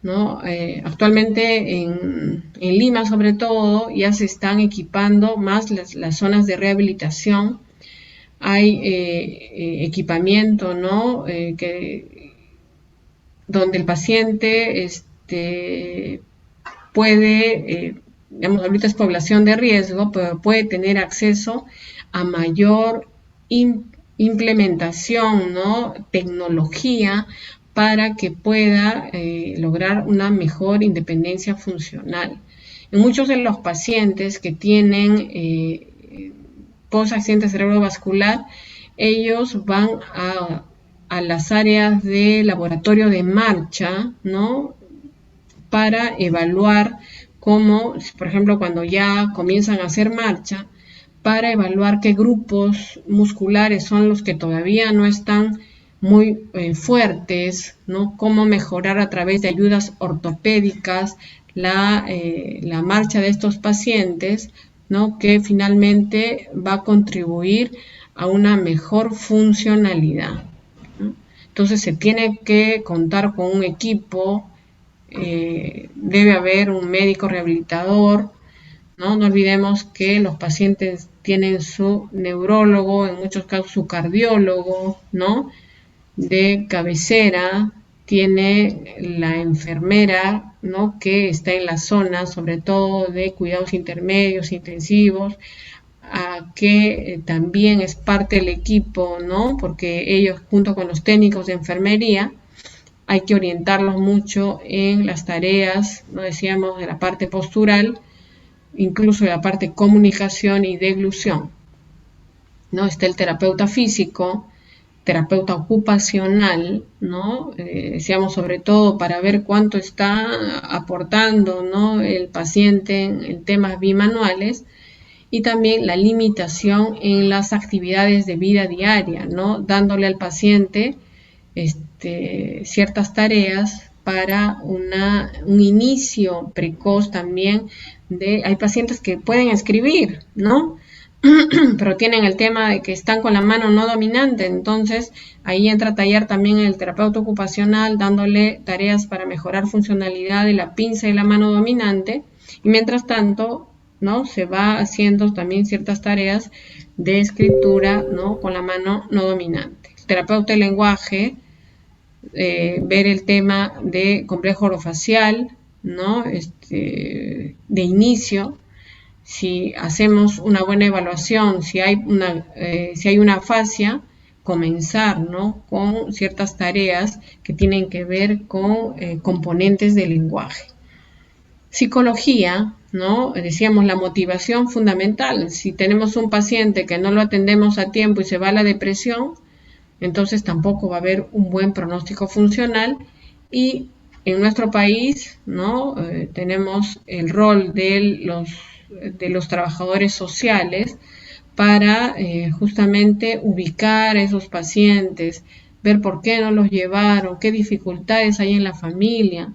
¿no? Actualmente en Lima, sobre todo, ya se están equipando más las zonas de rehabilitación. Hay equipamiento, ¿no? Donde el paciente puede, digamos, ahorita es población de riesgo, pero puede tener acceso a mayor implementación, ¿no? Tecnología para que pueda lograr una mejor independencia funcional. En muchos de los pacientes que tienen post-accidente cerebrovascular, ellos van a las áreas de laboratorio de marcha, ¿no? Para evaluar cómo, por ejemplo, cuando ya comienzan a hacer marcha, para evaluar qué grupos musculares son los que todavía no están muy fuertes, ¿no? Cómo mejorar a través de ayudas ortopédicas la marcha de estos pacientes, ¿no? Que finalmente va a contribuir a una mejor funcionalidad, ¿no? Entonces se tiene que contar con un equipo, debe haber un médico rehabilitador, ¿no? No olvidemos que los pacientes tienen su neurólogo, en muchos casos su cardiólogo, ¿no? De cabecera, tiene la enfermera, ¿no? Que está en la zona, sobre todo de cuidados intermedios, intensivos, que también es parte del equipo, ¿no? Porque ellos, junto con los técnicos de enfermería, hay que orientarlos mucho en las tareas, ¿no? Decíamos, de la parte postural, incluso de la parte comunicación y deglución, ¿no? Está el terapeuta físico, terapeuta ocupacional, ¿no? Decíamos, sobre todo para ver cuánto está aportando, ¿no? El paciente en temas bimanuales, y también la limitación en las actividades de vida diaria, ¿no? Dándole al paciente ciertas tareas para un inicio precoz también hay pacientes que pueden escribir, ¿no? Pero tienen el tema de que están con la mano no dominante, entonces ahí entra a tallar también el terapeuta ocupacional, dándole tareas para mejorar funcionalidad de la pinza y la mano dominante, y mientras tanto, ¿no? Se va haciendo también ciertas tareas de escritura, ¿no? Con la mano no dominante. El terapeuta del lenguaje, ver el tema de complejo orofacial, ¿no? De inicio. Si hacemos una buena evaluación, si hay una fascia, comenzar, ¿no?, con ciertas tareas que tienen que ver con componentes del lenguaje. Psicología, ¿no? Decíamos la motivación fundamental. Si tenemos un paciente que no lo atendemos a tiempo y se va a la depresión, entonces tampoco va a haber un buen pronóstico funcional. Y en nuestro país, ¿no?, tenemos el rol de los trabajadores sociales para justamente ubicar a esos pacientes, ver por qué no los llevaron, qué dificultades hay en la familia,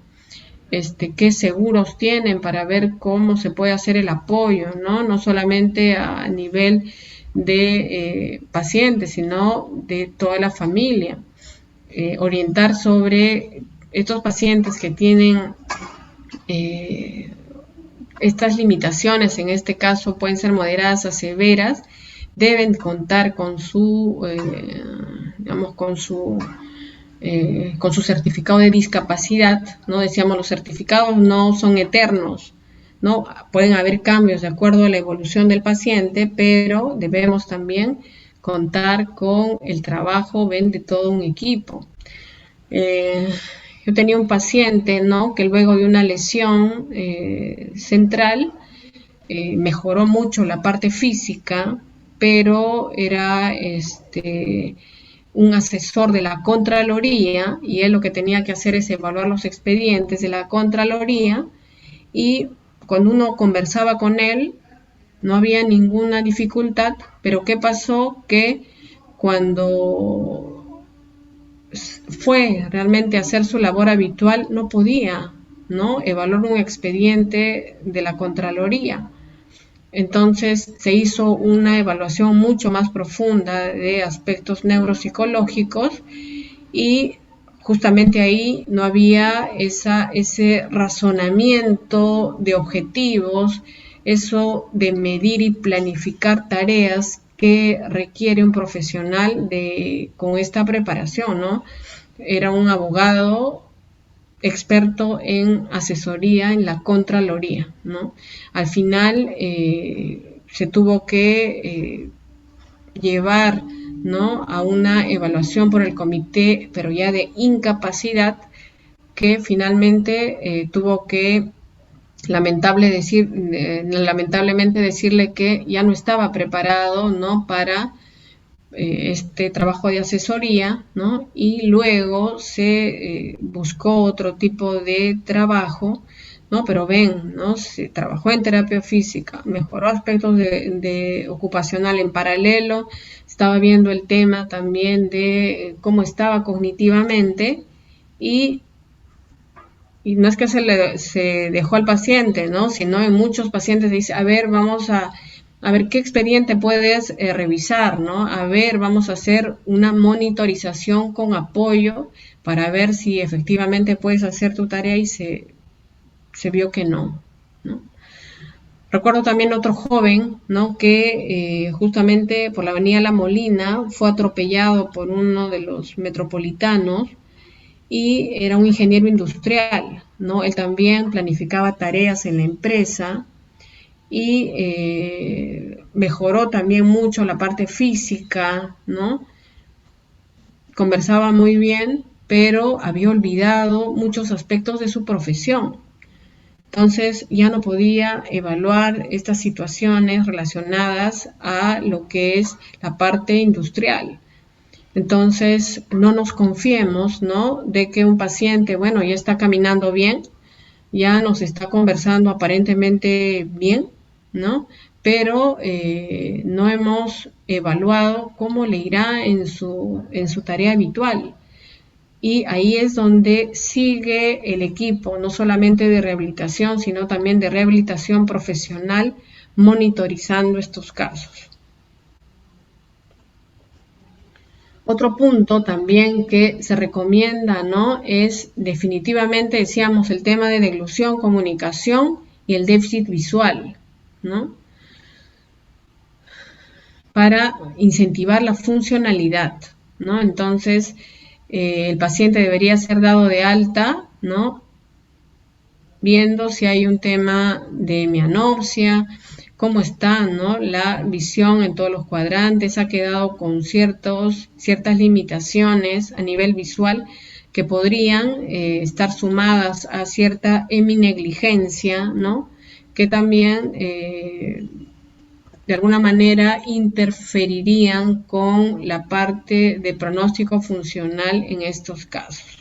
qué seguros tienen, para ver cómo se puede hacer el apoyo, no solamente a nivel de pacientes, sino de toda la familia. Orientar sobre estos pacientes que tienen estas limitaciones, en este caso pueden ser moderadas a severas, deben contar con su certificado de discapacidad, ¿no? Decíamos, los certificados no son eternos, ¿no? Pueden haber cambios de acuerdo a la evolución del paciente, pero debemos también contar con el trabajo de todo un equipo. Yo tenía un paciente, ¿no?, que luego de una lesión central mejoró mucho la parte física, pero era un asesor de la Contraloría, y él lo que tenía que hacer es evaluar los expedientes de la Contraloría, y cuando uno conversaba con él no había ninguna dificultad, pero ¿qué pasó? Que cuando fue realmente a hacer su labor habitual no podía, ¿no?, evaluar un expediente de la Contraloría. Entonces se hizo una evaluación mucho más profunda de aspectos neuropsicológicos, y justamente ahí no había ese razonamiento de objetivos, eso de medir y planificar tareas que requiere un profesional con esta preparación, ¿no? Era un abogado experto en asesoría en la Contraloría, ¿no? Al final se tuvo que llevar, ¿no?, a una evaluación por el comité, pero ya de incapacidad, que finalmente tuvo que lamentablemente decirle que ya no estaba preparado, ¿no?, para este trabajo de asesoría, ¿no? Y luego se buscó otro tipo de trabajo, ¿no? Pero ven, ¿no?, se trabajó en terapia física, mejoró aspectos de ocupacional en paralelo, estaba viendo el tema también de cómo estaba cognitivamente, y no es que se dejó al paciente, ¿no?, sino en muchos pacientes dice, a ver, vamos a ver qué expediente puedes revisar, ¿no? A ver, vamos a hacer una monitorización con apoyo para ver si efectivamente puedes hacer tu tarea, y se vio que no, ¿no? Recuerdo también otro joven, ¿no?, que justamente por la avenida La Molina fue atropellado por uno de los metropolitanos, y era un ingeniero industrial, ¿no? Él también planificaba tareas en la empresa, y mejoró también mucho la parte física, ¿no? Conversaba muy bien, pero había olvidado muchos aspectos de su profesión. Entonces ya no podía evaluar estas situaciones relacionadas a lo que es la parte industrial. Entonces no nos confiemos, ¿no?, de que un paciente, bueno, ya está caminando bien, ya nos está conversando aparentemente bien, ¿no?, pero no hemos evaluado cómo le irá en su tarea habitual. Y ahí es donde sigue el equipo, no solamente de rehabilitación, sino también de rehabilitación profesional, monitorizando estos casos. Otro punto también que se recomienda, ¿no?, es definitivamente, decíamos, el tema de deglución, comunicación y el déficit visual, ¿no?, para incentivar la funcionalidad, ¿no? Entonces, el paciente debería ser dado de alta, ¿no?, viendo si hay un tema de mianopsia, cómo está, ¿no?, la visión en todos los cuadrantes, ha quedado con ciertas limitaciones a nivel visual que podrían estar sumadas a cierta heminegligencia, ¿no?, que también de alguna manera interferirían con la parte de pronóstico funcional en estos casos.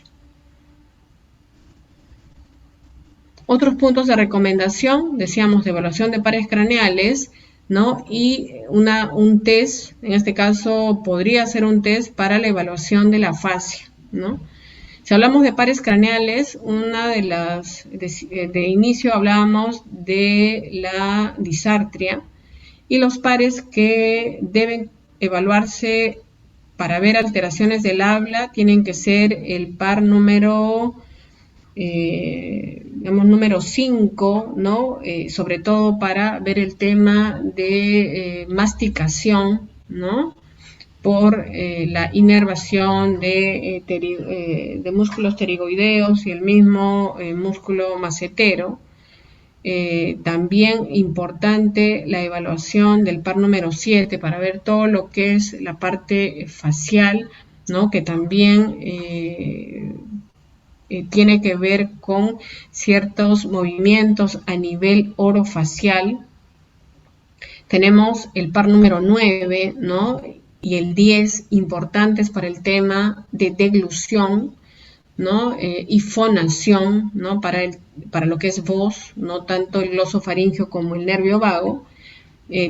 Otros puntos de recomendación, decíamos, de evaluación de pares craneales, ¿no?, y un test, en este caso podría ser un test para la evaluación de la fascia, ¿no? Si hablamos de pares craneales, de inicio hablábamos de la disartria, y los pares que deben evaluarse para ver alteraciones del habla tienen que ser el par número 5, ¿no? Sobre todo para ver el tema de masticación, ¿no?, por la inervación de músculos pterigoideos y el mismo músculo macetero. También importante la evaluación del par número 7 para ver todo lo que es la parte facial, ¿no?, que también tiene que ver con ciertos movimientos a nivel orofacial. Tenemos el par número 9, ¿no?, y el 10, importantes para el tema de deglución, ¿no?, y fonación, ¿no?, para lo que es voz, no tanto el glosofaringeo como el nervio vago,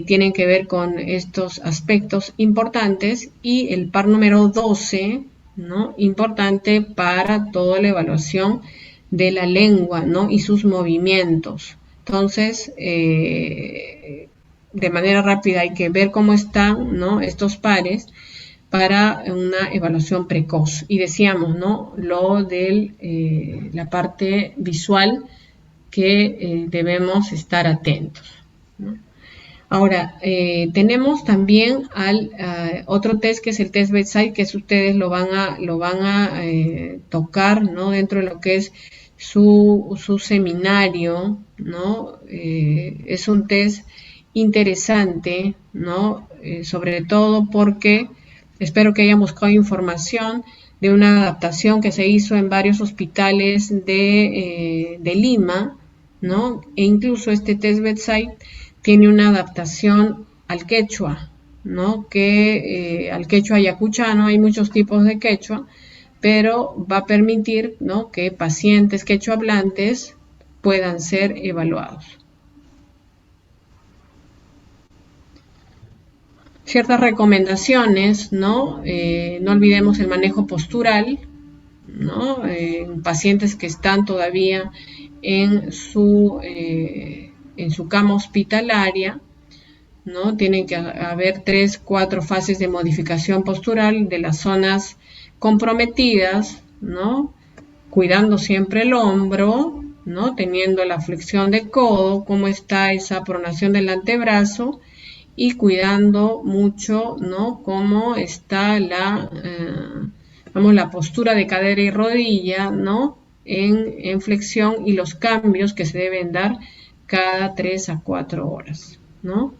tienen que ver con estos aspectos importantes. Y el par número 12, ¿no?, importante para toda la evaluación de la lengua, ¿no?, y sus movimientos. Entonces, de manera rápida hay que ver cómo están, ¿no?, estos pares para una evaluación precoz. Y decíamos, ¿no?, lo de la parte visual que debemos estar atentos, ¿no? Ahora, tenemos también otro test, que es el test bedside, que ustedes lo van a tocar, ¿no?, dentro de lo que es su seminario, ¿no? Es un test interesante, ¿no?, sobre todo porque espero que hayan buscado información de una adaptación que se hizo en varios hospitales de Lima, ¿no?, e incluso este test bedside tiene una adaptación al quechua, ¿no?, que al quechua ayacuchano. Hay muchos tipos de quechua, pero va a permitir, ¿no?, que pacientes quechua hablantes puedan ser evaluados. Ciertas recomendaciones, ¿no? No olvidemos el manejo postural, ¿no?, en pacientes que están todavía en su cama hospitalaria, ¿no? Tienen que haber 3-4 fases de modificación postural de las zonas comprometidas, ¿no?, cuidando siempre el hombro, ¿no?, teniendo la flexión de codo, cómo está esa pronación del antebrazo, y cuidando mucho, ¿no?, cómo está la postura de cadera y rodilla, ¿no?, en flexión, y los cambios que se deben dar cada 3-4 horas, ¿no?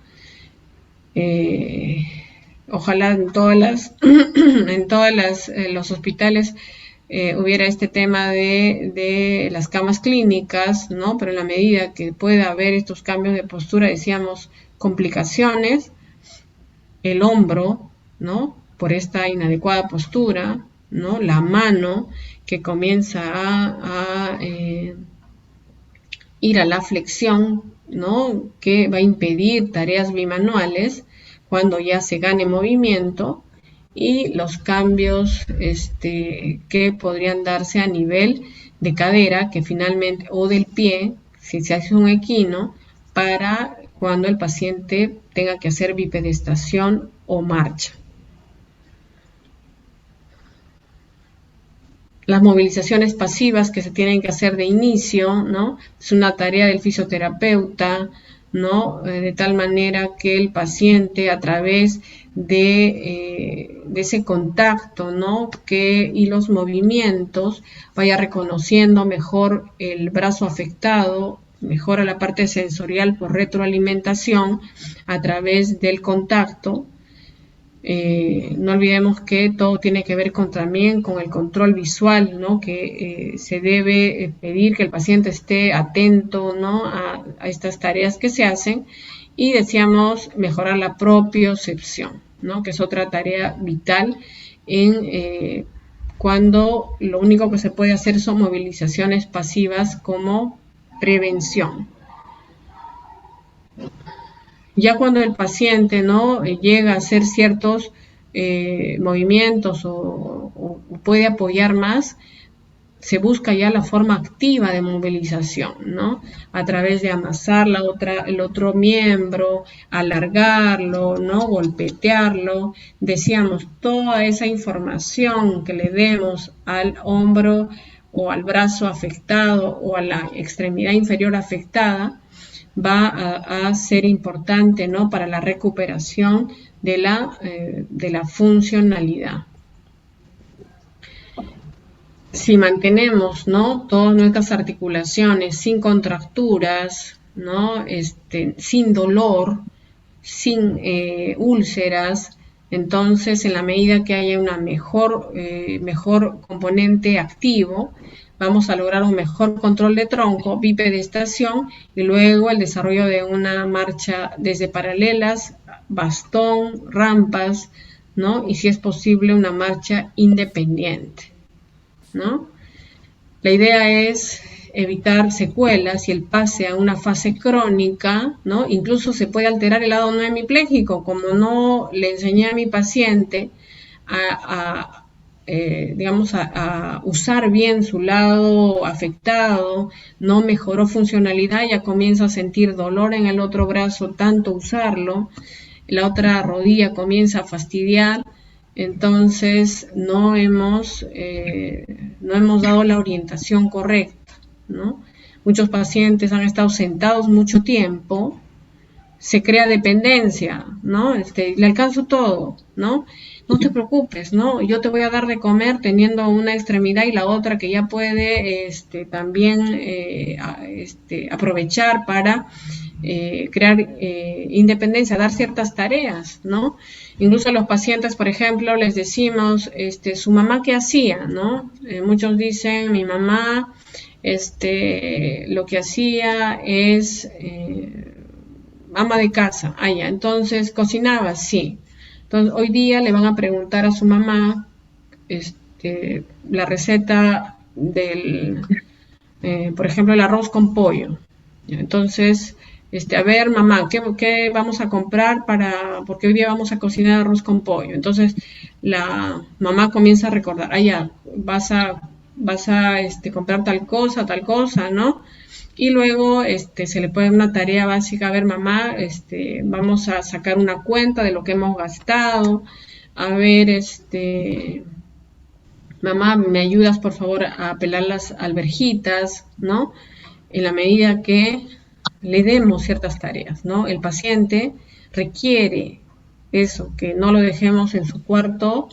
Ojalá en los hospitales hubiera este tema de las camas clínicas, ¿no?, pero en la medida que pueda haber estos cambios de postura, decíamos, complicaciones, el hombro, ¿no?, por esta inadecuada postura, ¿no?, la mano que comienza a ir a la flexión, ¿no?, que va a impedir tareas bimanuales cuando ya se gane movimiento, y los cambios que podrían darse a nivel de cadera, que finalmente, o del pie, si se hace un equino, para cuando el paciente tenga que hacer bipedestación o marcha. Las movilizaciones pasivas que se tienen que hacer de inicio, ¿no?, es una tarea del fisioterapeuta, ¿no?, de tal manera que el paciente, a través de ese contacto, ¿no?, y los movimientos, vaya reconociendo mejor el brazo afectado, mejora la parte sensorial por retroalimentación a través del contacto. No olvidemos que todo tiene que ver también con el control visual, ¿no? Que se debe pedir que el paciente esté atento, ¿no? a estas tareas que se hacen. Y decíamos mejorar la propiocepción, ¿no? Que es otra tarea vital en cuando lo único que se puede hacer son movilizaciones pasivas como prevención. Ya cuando el paciente, ¿no? llega a hacer ciertos movimientos o puede apoyar más, se busca ya la forma activa de movilización, ¿no? A través de amasar el otro miembro, alargarlo, ¿no? Golpetearlo. Decíamos, toda esa información que le demos al hombro o al brazo afectado o a la extremidad inferior afectada va a ser importante, ¿no? Para la recuperación de la funcionalidad. Si mantenemos, ¿no? todas nuestras articulaciones sin contracturas, ¿no? sin dolor, sin úlceras, entonces en la medida que haya una mejor componente activo, vamos a lograr un mejor control de tronco, bipedestación y luego el desarrollo de una marcha desde paralelas, bastón, rampas, ¿no? Y si es posible una marcha independiente, ¿no? La idea es evitar secuelas y el pase a una fase crónica, ¿no? Incluso se puede alterar el lado no hemipléjico, como no le enseñé a mi paciente a usar bien su lado afectado, no mejoró funcionalidad, ya comienza a sentir dolor en el otro brazo, tanto usarlo, la otra rodilla comienza a fastidiar. Entonces no hemos dado la orientación correcta, ¿no? Muchos pacientes han estado sentados mucho tiempo, se crea dependencia, ¿no? Le alcanzo todo, ¿no? No te preocupes, ¿no? Yo te voy a dar de comer teniendo una extremidad y la otra que ya puede también aprovechar para crear independencia, dar ciertas tareas, ¿no? Incluso a los pacientes, por ejemplo, les decimos, su mamá qué hacía, ¿no? Muchos dicen, mi mamá, lo que hacía es ama de casa, entonces cocinaba, sí. Entonces hoy día le van a preguntar a su mamá, la receta del, por ejemplo, el arroz con pollo. Entonces, a ver, mamá, ¿qué vamos a comprar porque hoy día vamos a cocinar arroz con pollo? Entonces, la mamá comienza a recordar, ya, vas a comprar tal cosa, ¿no? Y luego se le puede dar una tarea básica, a ver, mamá, vamos a sacar una cuenta de lo que hemos gastado, a ver, mamá, ¿me ayudas por favor a pelar las alverjitas, ¿no? En la medida que le demos ciertas tareas, ¿no? El paciente requiere eso, que no lo dejemos en su cuarto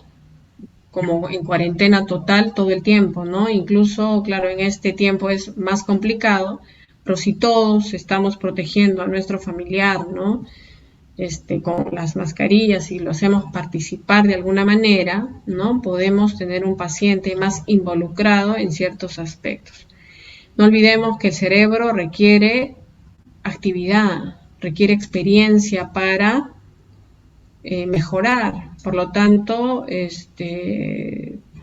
como en cuarentena total todo el tiempo, ¿no? Incluso, claro, en este tiempo es más complicado, pero si todos estamos protegiendo a nuestro familiar, ¿no? Con las mascarillas y lo hacemos participar de alguna manera, ¿no? Podemos tener un paciente más involucrado en ciertos aspectos. No olvidemos que el cerebro requiere actividad, requiere experiencia para mejorar. Por lo tanto,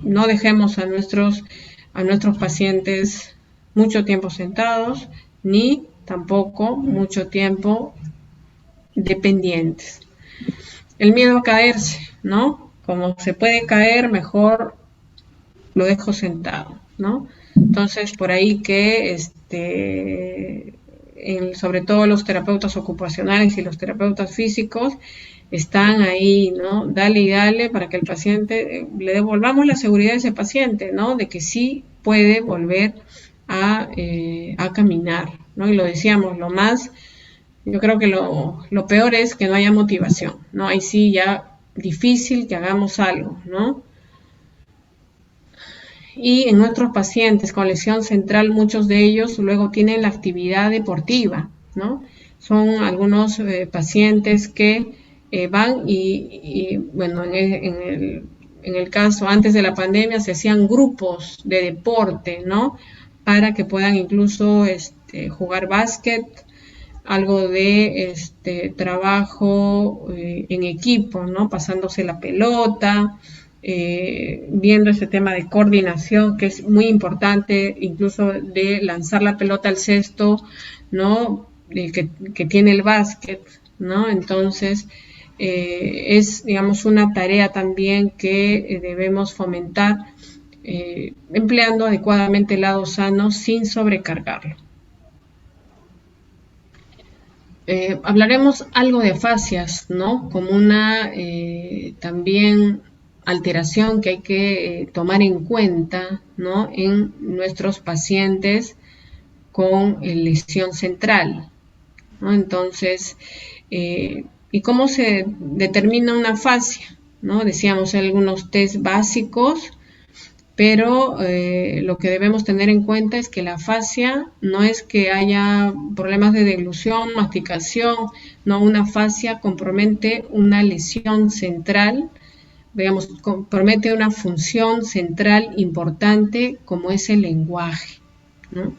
no dejemos a nuestros pacientes mucho tiempo sentados, ni tampoco mucho tiempo dependientes. El miedo a caerse, ¿no? Como se puede caer, mejor lo dejo sentado, ¿no? Entonces, por ahí que sobre todo los terapeutas ocupacionales y los terapeutas físicos están ahí, ¿no? Dale y dale para que el paciente, le devolvamos la seguridad a ese paciente, ¿no? De que sí puede volver a caminar, ¿no? Y lo decíamos, yo creo que lo peor es que no haya motivación, ¿no? Ahí sí ya difícil que hagamos algo, ¿no? Y en nuestros pacientes con lesión central, muchos de ellos luego tienen la actividad deportiva, ¿no? Son algunos pacientes que van bueno, en el caso antes de la pandemia se hacían grupos de deporte, ¿no? Para que puedan incluso jugar básquet, algo de trabajo en equipo, ¿no? Pasándose la pelota, viendo ese tema de coordinación que es muy importante, incluso de lanzar la pelota al cesto, ¿no? Que tiene el básquet, ¿no? Entonces, es, digamos, una tarea también que debemos fomentar empleando adecuadamente el lado sano sin sobrecargarlo. Hablaremos algo de afasias, ¿no? Como una también alteración que hay que tomar en cuenta, ¿no? En nuestros pacientes con lesión central, ¿no? Entonces, ¿y cómo se determina una afasia? ¿No? Decíamos algunos test básicos, pero lo que debemos tener en cuenta es que la afasia no es que haya problemas de deglución, masticación, no, una afasia compromete una lesión central, digamos, compromete una función central importante como es el lenguaje, ¿no?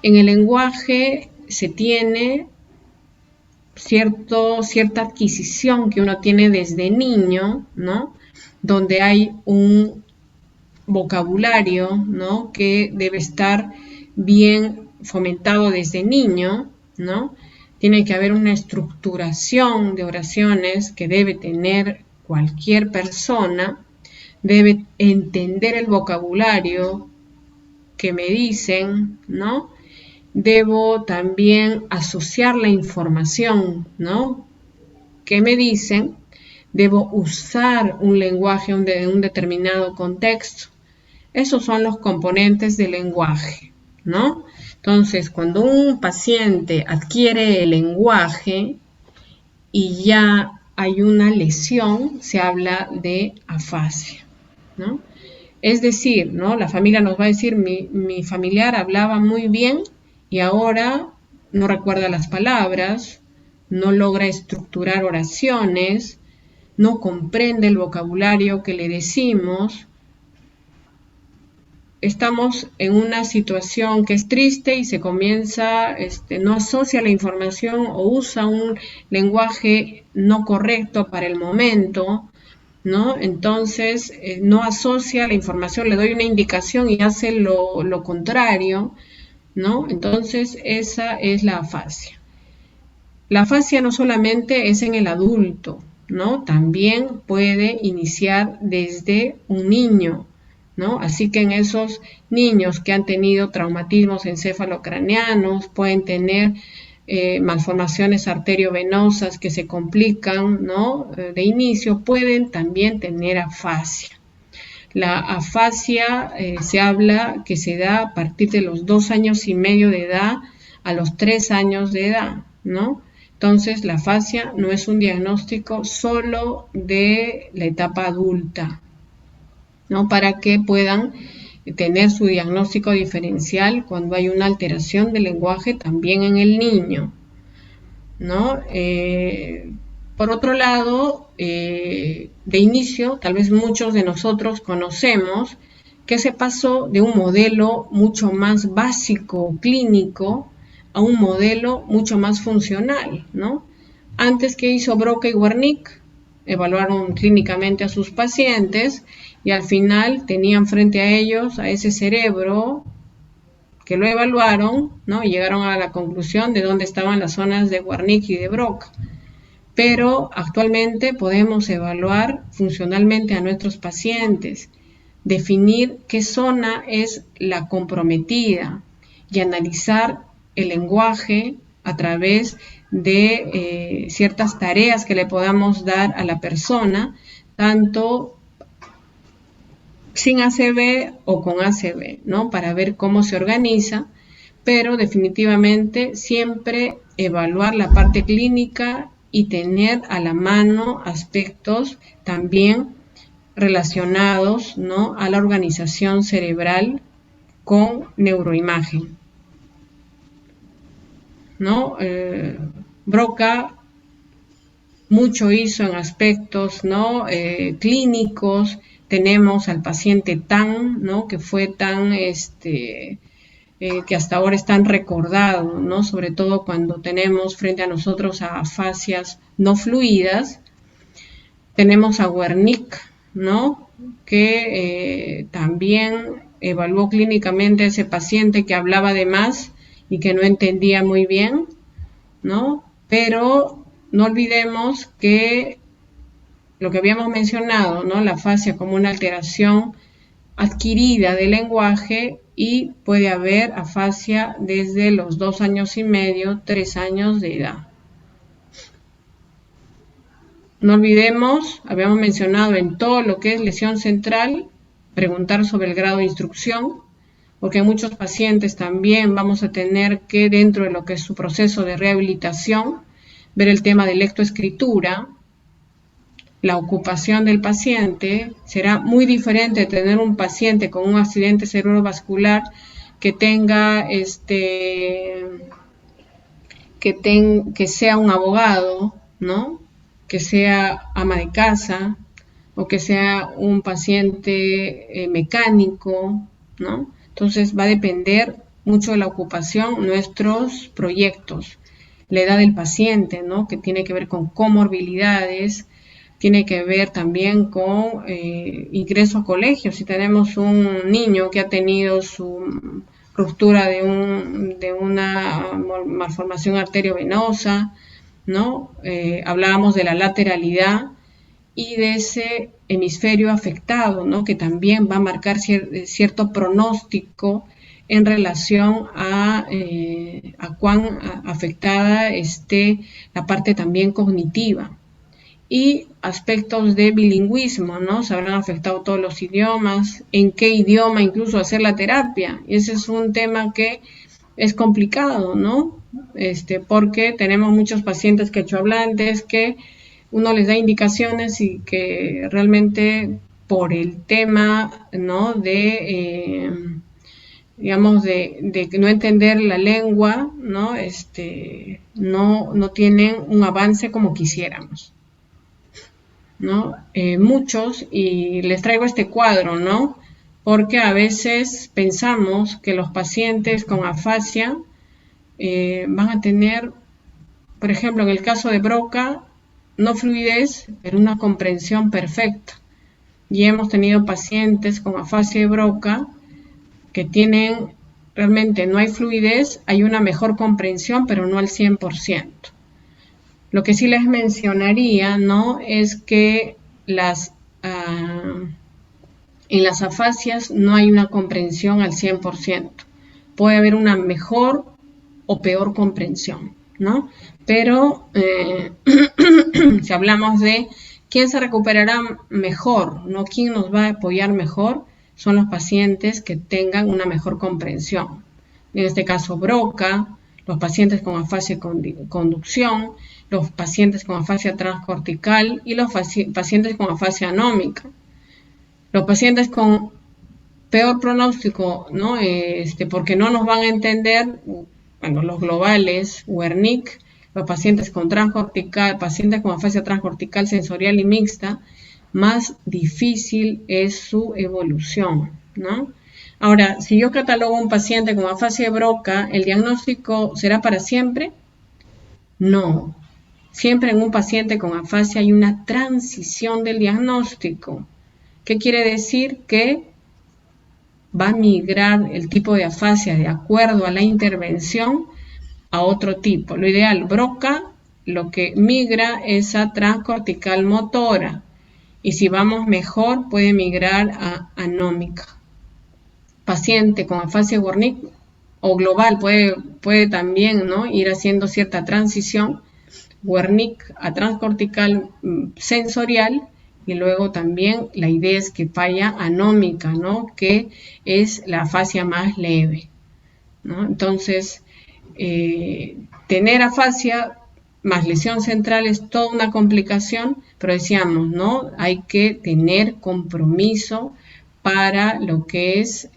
En el lenguaje se tiene cierta adquisición que uno tiene desde niño, ¿no? Donde hay un vocabulario, ¿no? Que debe estar bien fomentado desde niño, ¿no? Tiene que haber una estructuración de oraciones que debe tener cualquier persona, debe entender el vocabulario que me dicen, ¿no? Debo también asociar la información, ¿no? Que me dicen, debo usar un lenguaje de un determinado contexto. Esos son los componentes del lenguaje, ¿no? Entonces, cuando un paciente adquiere el lenguaje y ya hay una lesión, se habla de afasia, ¿no? Es decir, ¿no? La familia nos va a decir, mi familiar hablaba muy bien y ahora no recuerda las palabras, no logra estructurar oraciones, no comprende el vocabulario que le decimos. Estamos en una situación que es triste y se comienza, no asocia la información o usa un lenguaje no correcto para el momento, ¿no? Entonces, no asocia la información, le doy una indicación y hace lo contrario, ¿no? Entonces, esa es la afasia. La afasia no solamente es en el adulto, ¿no? También puede iniciar desde un niño, ¿no? Así que en esos niños que han tenido traumatismos encefalocraneanos, pueden tener malformaciones arteriovenosas que se complican, ¿no? De inicio, pueden también tener afasia. La afasia se habla que se da a partir de los 2 años y medio de edad a los 3 años de edad, ¿no? Entonces, la afasia no es un diagnóstico solo de la etapa adulta, ¿no? Para que puedan tener su diagnóstico diferencial cuando hay una alteración del lenguaje también en el niño, ¿no? Por otro lado, de inicio, tal vez muchos de nosotros conocemos que se pasó de un modelo mucho más básico, clínico, a un modelo mucho más funcional, ¿no? Antes, que hizo Broca y Wernicke, evaluaron clínicamente a sus pacientes y al final tenían frente a ellos a ese cerebro que lo evaluaron, ¿no? Y llegaron a la conclusión de dónde estaban las zonas de Wernicke y de Broca. Pero actualmente podemos evaluar funcionalmente a nuestros pacientes, definir qué zona es la comprometida y analizar el lenguaje a través de ciertas tareas que le podamos dar a la persona, tanto sin ACV o con ACV, ¿no? Para ver cómo se organiza, pero definitivamente siempre evaluar la parte clínica y tener a la mano aspectos también relacionados, ¿no?, a la organización cerebral con neuroimagen, ¿no? Broca mucho hizo en aspectos, ¿no?, clínicos. Tenemos al paciente TAN, ¿no?, que fue tan, que hasta ahora es tan recordado, ¿no?, sobre todo cuando tenemos frente a nosotros a afasias no fluidas. Tenemos a Wernicke, ¿no?, que también evaluó clínicamente a ese paciente que hablaba de más y que no entendía muy bien, ¿no? Pero no olvidemos que lo que habíamos mencionado, ¿no?, la afasia como una alteración adquirida del lenguaje, y puede haber afasia desde los 2 años y medio, 3 años de edad. No olvidemos, habíamos mencionado en todo lo que es lesión central, preguntar sobre el grado de instrucción, porque en muchos pacientes también vamos a tener que, dentro de lo que es su proceso de rehabilitación, ver el tema de lectoescritura. La ocupación del paciente sea muy diferente de tener un paciente con un accidente cerebrovascular que tenga que sea un abogado, ¿no?, que sea ama de casa, o que sea un paciente mecánico, ¿no? Entonces va a depender mucho de la ocupación, nuestros proyectos, la edad del paciente, ¿no?, que tiene que ver con comorbilidades, tiene que ver también con ingreso a colegio. Si tenemos un niño que ha tenido su ruptura de una malformación arteriovenosa, ¿no? Hablábamos de la lateralidad y de ese hemisferio afectado, ¿no?, que también va a marcar cierto pronóstico en relación a cuán afectada esté la parte también cognitiva. Y aspectos de bilingüismo, ¿no? Se habrán afectado todos los idiomas, en qué idioma incluso hacer la terapia. Y ese es un tema que es complicado, ¿no? Porque tenemos muchos pacientes quechohablantes que uno les da indicaciones y que realmente por el tema, ¿no?, digamos, de no entender la lengua, ¿no?, no tienen un avance como quisiéramos, ¿no? Muchos, y les traigo este cuadro, ¿no?, porque a veces pensamos que los pacientes con afasia van a tener, por ejemplo, en el caso de Broca, no fluidez, pero una comprensión perfecta. Y hemos tenido pacientes con afasia de Broca que tienen, realmente no hay fluidez, hay una mejor comprensión, pero no al 100%. Lo que sí les mencionaría, ¿no?, es que en las afasias no hay una comprensión al 100%. Puede haber una mejor o peor comprensión, ¿no? Pero si hablamos de quién se recuperará mejor, ¿no?, quién nos va a apoyar mejor, son los pacientes que tengan una mejor comprensión. En este caso, Broca, los pacientes con afasia de conducción, los pacientes con afasia transcortical y los pacientes con afasia anómica. Los pacientes con peor pronóstico, ¿no?, porque no nos van a entender, bueno, los globales, Wernicke, los pacientes con transcortical, pacientes con afasia transcortical sensorial y mixta, más difícil es su evolución, ¿no? Ahora, si yo catalogo a un paciente con afasia de Broca, ¿el diagnóstico será para siempre? No. Siempre en un paciente con afasia hay una transición del diagnóstico. ¿Qué quiere decir? Que va a migrar el tipo de afasia de acuerdo a la intervención a otro tipo. Lo ideal, Broca, lo que migra es a transcortical motora. Y si vamos mejor, puede migrar a anómica. Paciente con afasia Wernicke o global puede también, ¿no?, ir haciendo cierta transición, Wernicke a transcortical sensorial, y luego también la idea es que vaya anómica, ¿no?, que es la afasia más leve, ¿no? Entonces, tener afasia más lesión central es toda una complicación, pero decíamos, ¿no? Hay que tener compromiso para lo que es,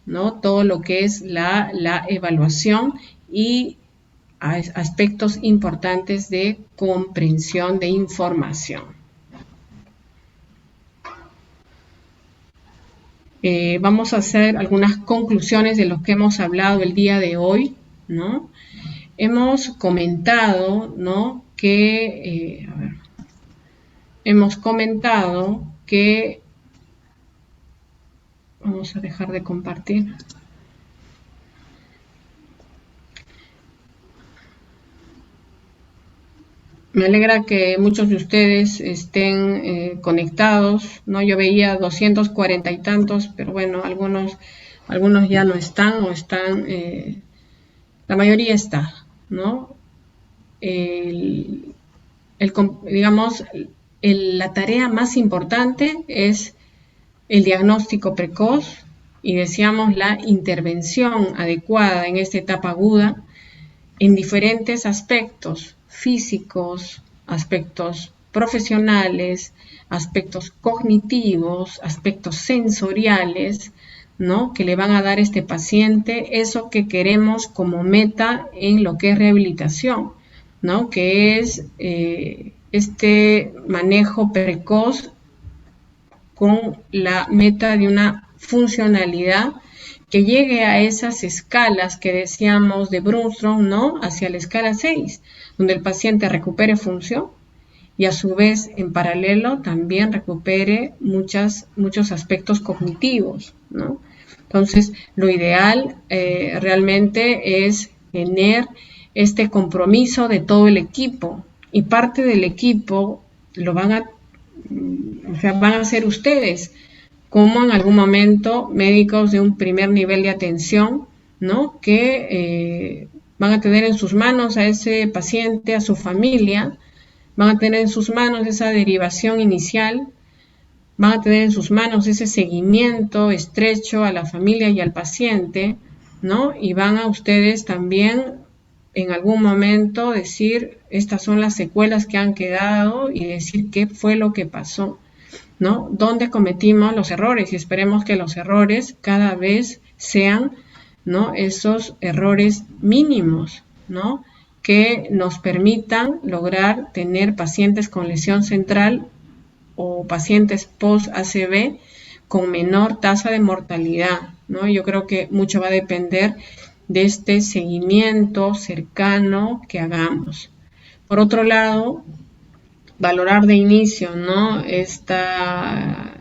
¿no? Todo lo que es la evaluación y aspectos importantes de comprensión de información. Vamos a hacer algunas conclusiones de lo que hemos hablado el día de hoy, ¿no? Hemos comentado, ¿no? Que, hemos comentado que, vamos a dejar de compartir. Me alegra que muchos de ustedes estén conectados, ¿no? Yo veía 240 y tantos, pero bueno, algunos ya no están o están, la mayoría está, ¿no? Digamos, la tarea más importante es el diagnóstico precoz y decíamos la intervención adecuada en esta etapa aguda en diferentes aspectos físicos, aspectos profesionales, aspectos cognitivos, aspectos sensoriales, ¿no? Que le van a dar a este paciente eso que queremos como meta en lo que es rehabilitación, ¿no? Que es este manejo precoz con la meta de una funcionalidad que llegue a esas escalas que decíamos de Brundtland, ¿no? Hacia la escala 6, donde el paciente recupere función y a su vez en paralelo también recupere muchos aspectos cognitivos, ¿no? Entonces, lo ideal realmente es tener este compromiso de todo el equipo y parte del equipo lo van a ser ustedes, como en algún momento médicos de un primer nivel de atención, ¿no? Que van a tener en sus manos a ese paciente, a su familia, van a tener en sus manos esa derivación inicial, van a tener en sus manos ese seguimiento estrecho a la familia y al paciente, ¿no? Y van a ustedes también en algún momento decir, estas son las secuelas que han quedado y decir qué fue lo que pasó, ¿no? Dónde cometimos los errores y esperemos que los errores cada vez sean, ¿no? Esos errores mínimos, ¿no? Que nos permitan lograr tener pacientes con lesión central o pacientes post-ACV con menor tasa de mortalidad, ¿no? Yo creo que mucho va a depender de este seguimiento cercano que hagamos. Por otro lado, valorar de inicio, ¿no? Esta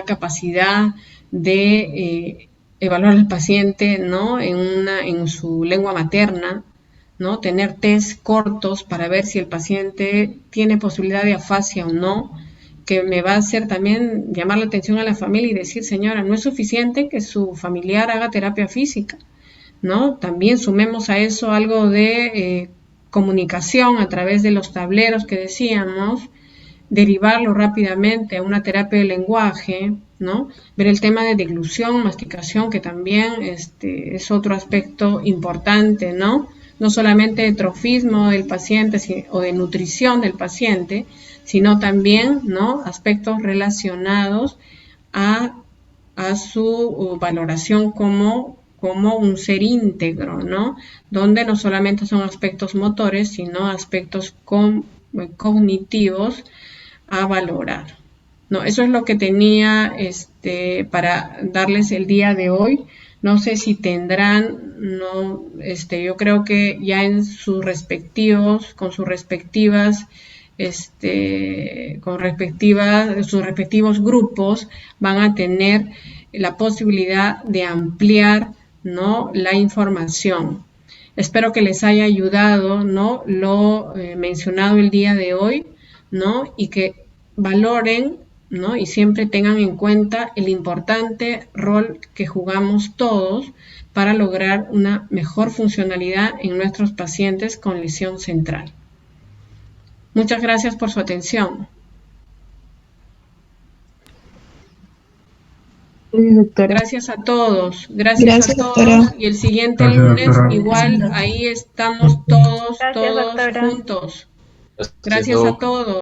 capacidad de evaluar al paciente, ¿no? En su lengua materna, ¿no? Tener test cortos para ver si el paciente tiene posibilidad de afasia o no, que me va a hacer también llamar la atención a la familia y decir, señora, no es suficiente que su familiar haga terapia física, ¿no? También sumemos a eso algo de comunicación a través de los tableros que decíamos, derivarlo rápidamente a una terapia de lenguaje, ¿no? Ver el tema de deglución, masticación, que también es otro aspecto importante, ¿no? No solamente de trofismo del paciente o de nutrición del paciente, sino también, ¿no? Aspectos relacionados a su valoración como un ser íntegro, ¿no? Donde no solamente son aspectos motores, sino aspectos cognitivos a valorar. No, eso es lo que tenía para darles el día de hoy. No sé si tendrán, no, yo creo que ya en sus respectivos, con sus respectivos grupos van a tener la posibilidad de ampliar, ¿no? La información. Espero que les haya ayudado, ¿no? Lo mencionado el día de hoy, ¿no? Y que valoren, ¿no? Y siempre tengan en cuenta el importante rol que jugamos todos para lograr una mejor funcionalidad en nuestros pacientes con lesión central. Muchas gracias por su atención. Gracias, doctora. Gracias a Gracias, doctora. todos y el siguiente Gracias, lunes doctora. igual ahí estamos todos, Gracias, todos doctora. juntos. Gracias, Gracias a Doc. todos.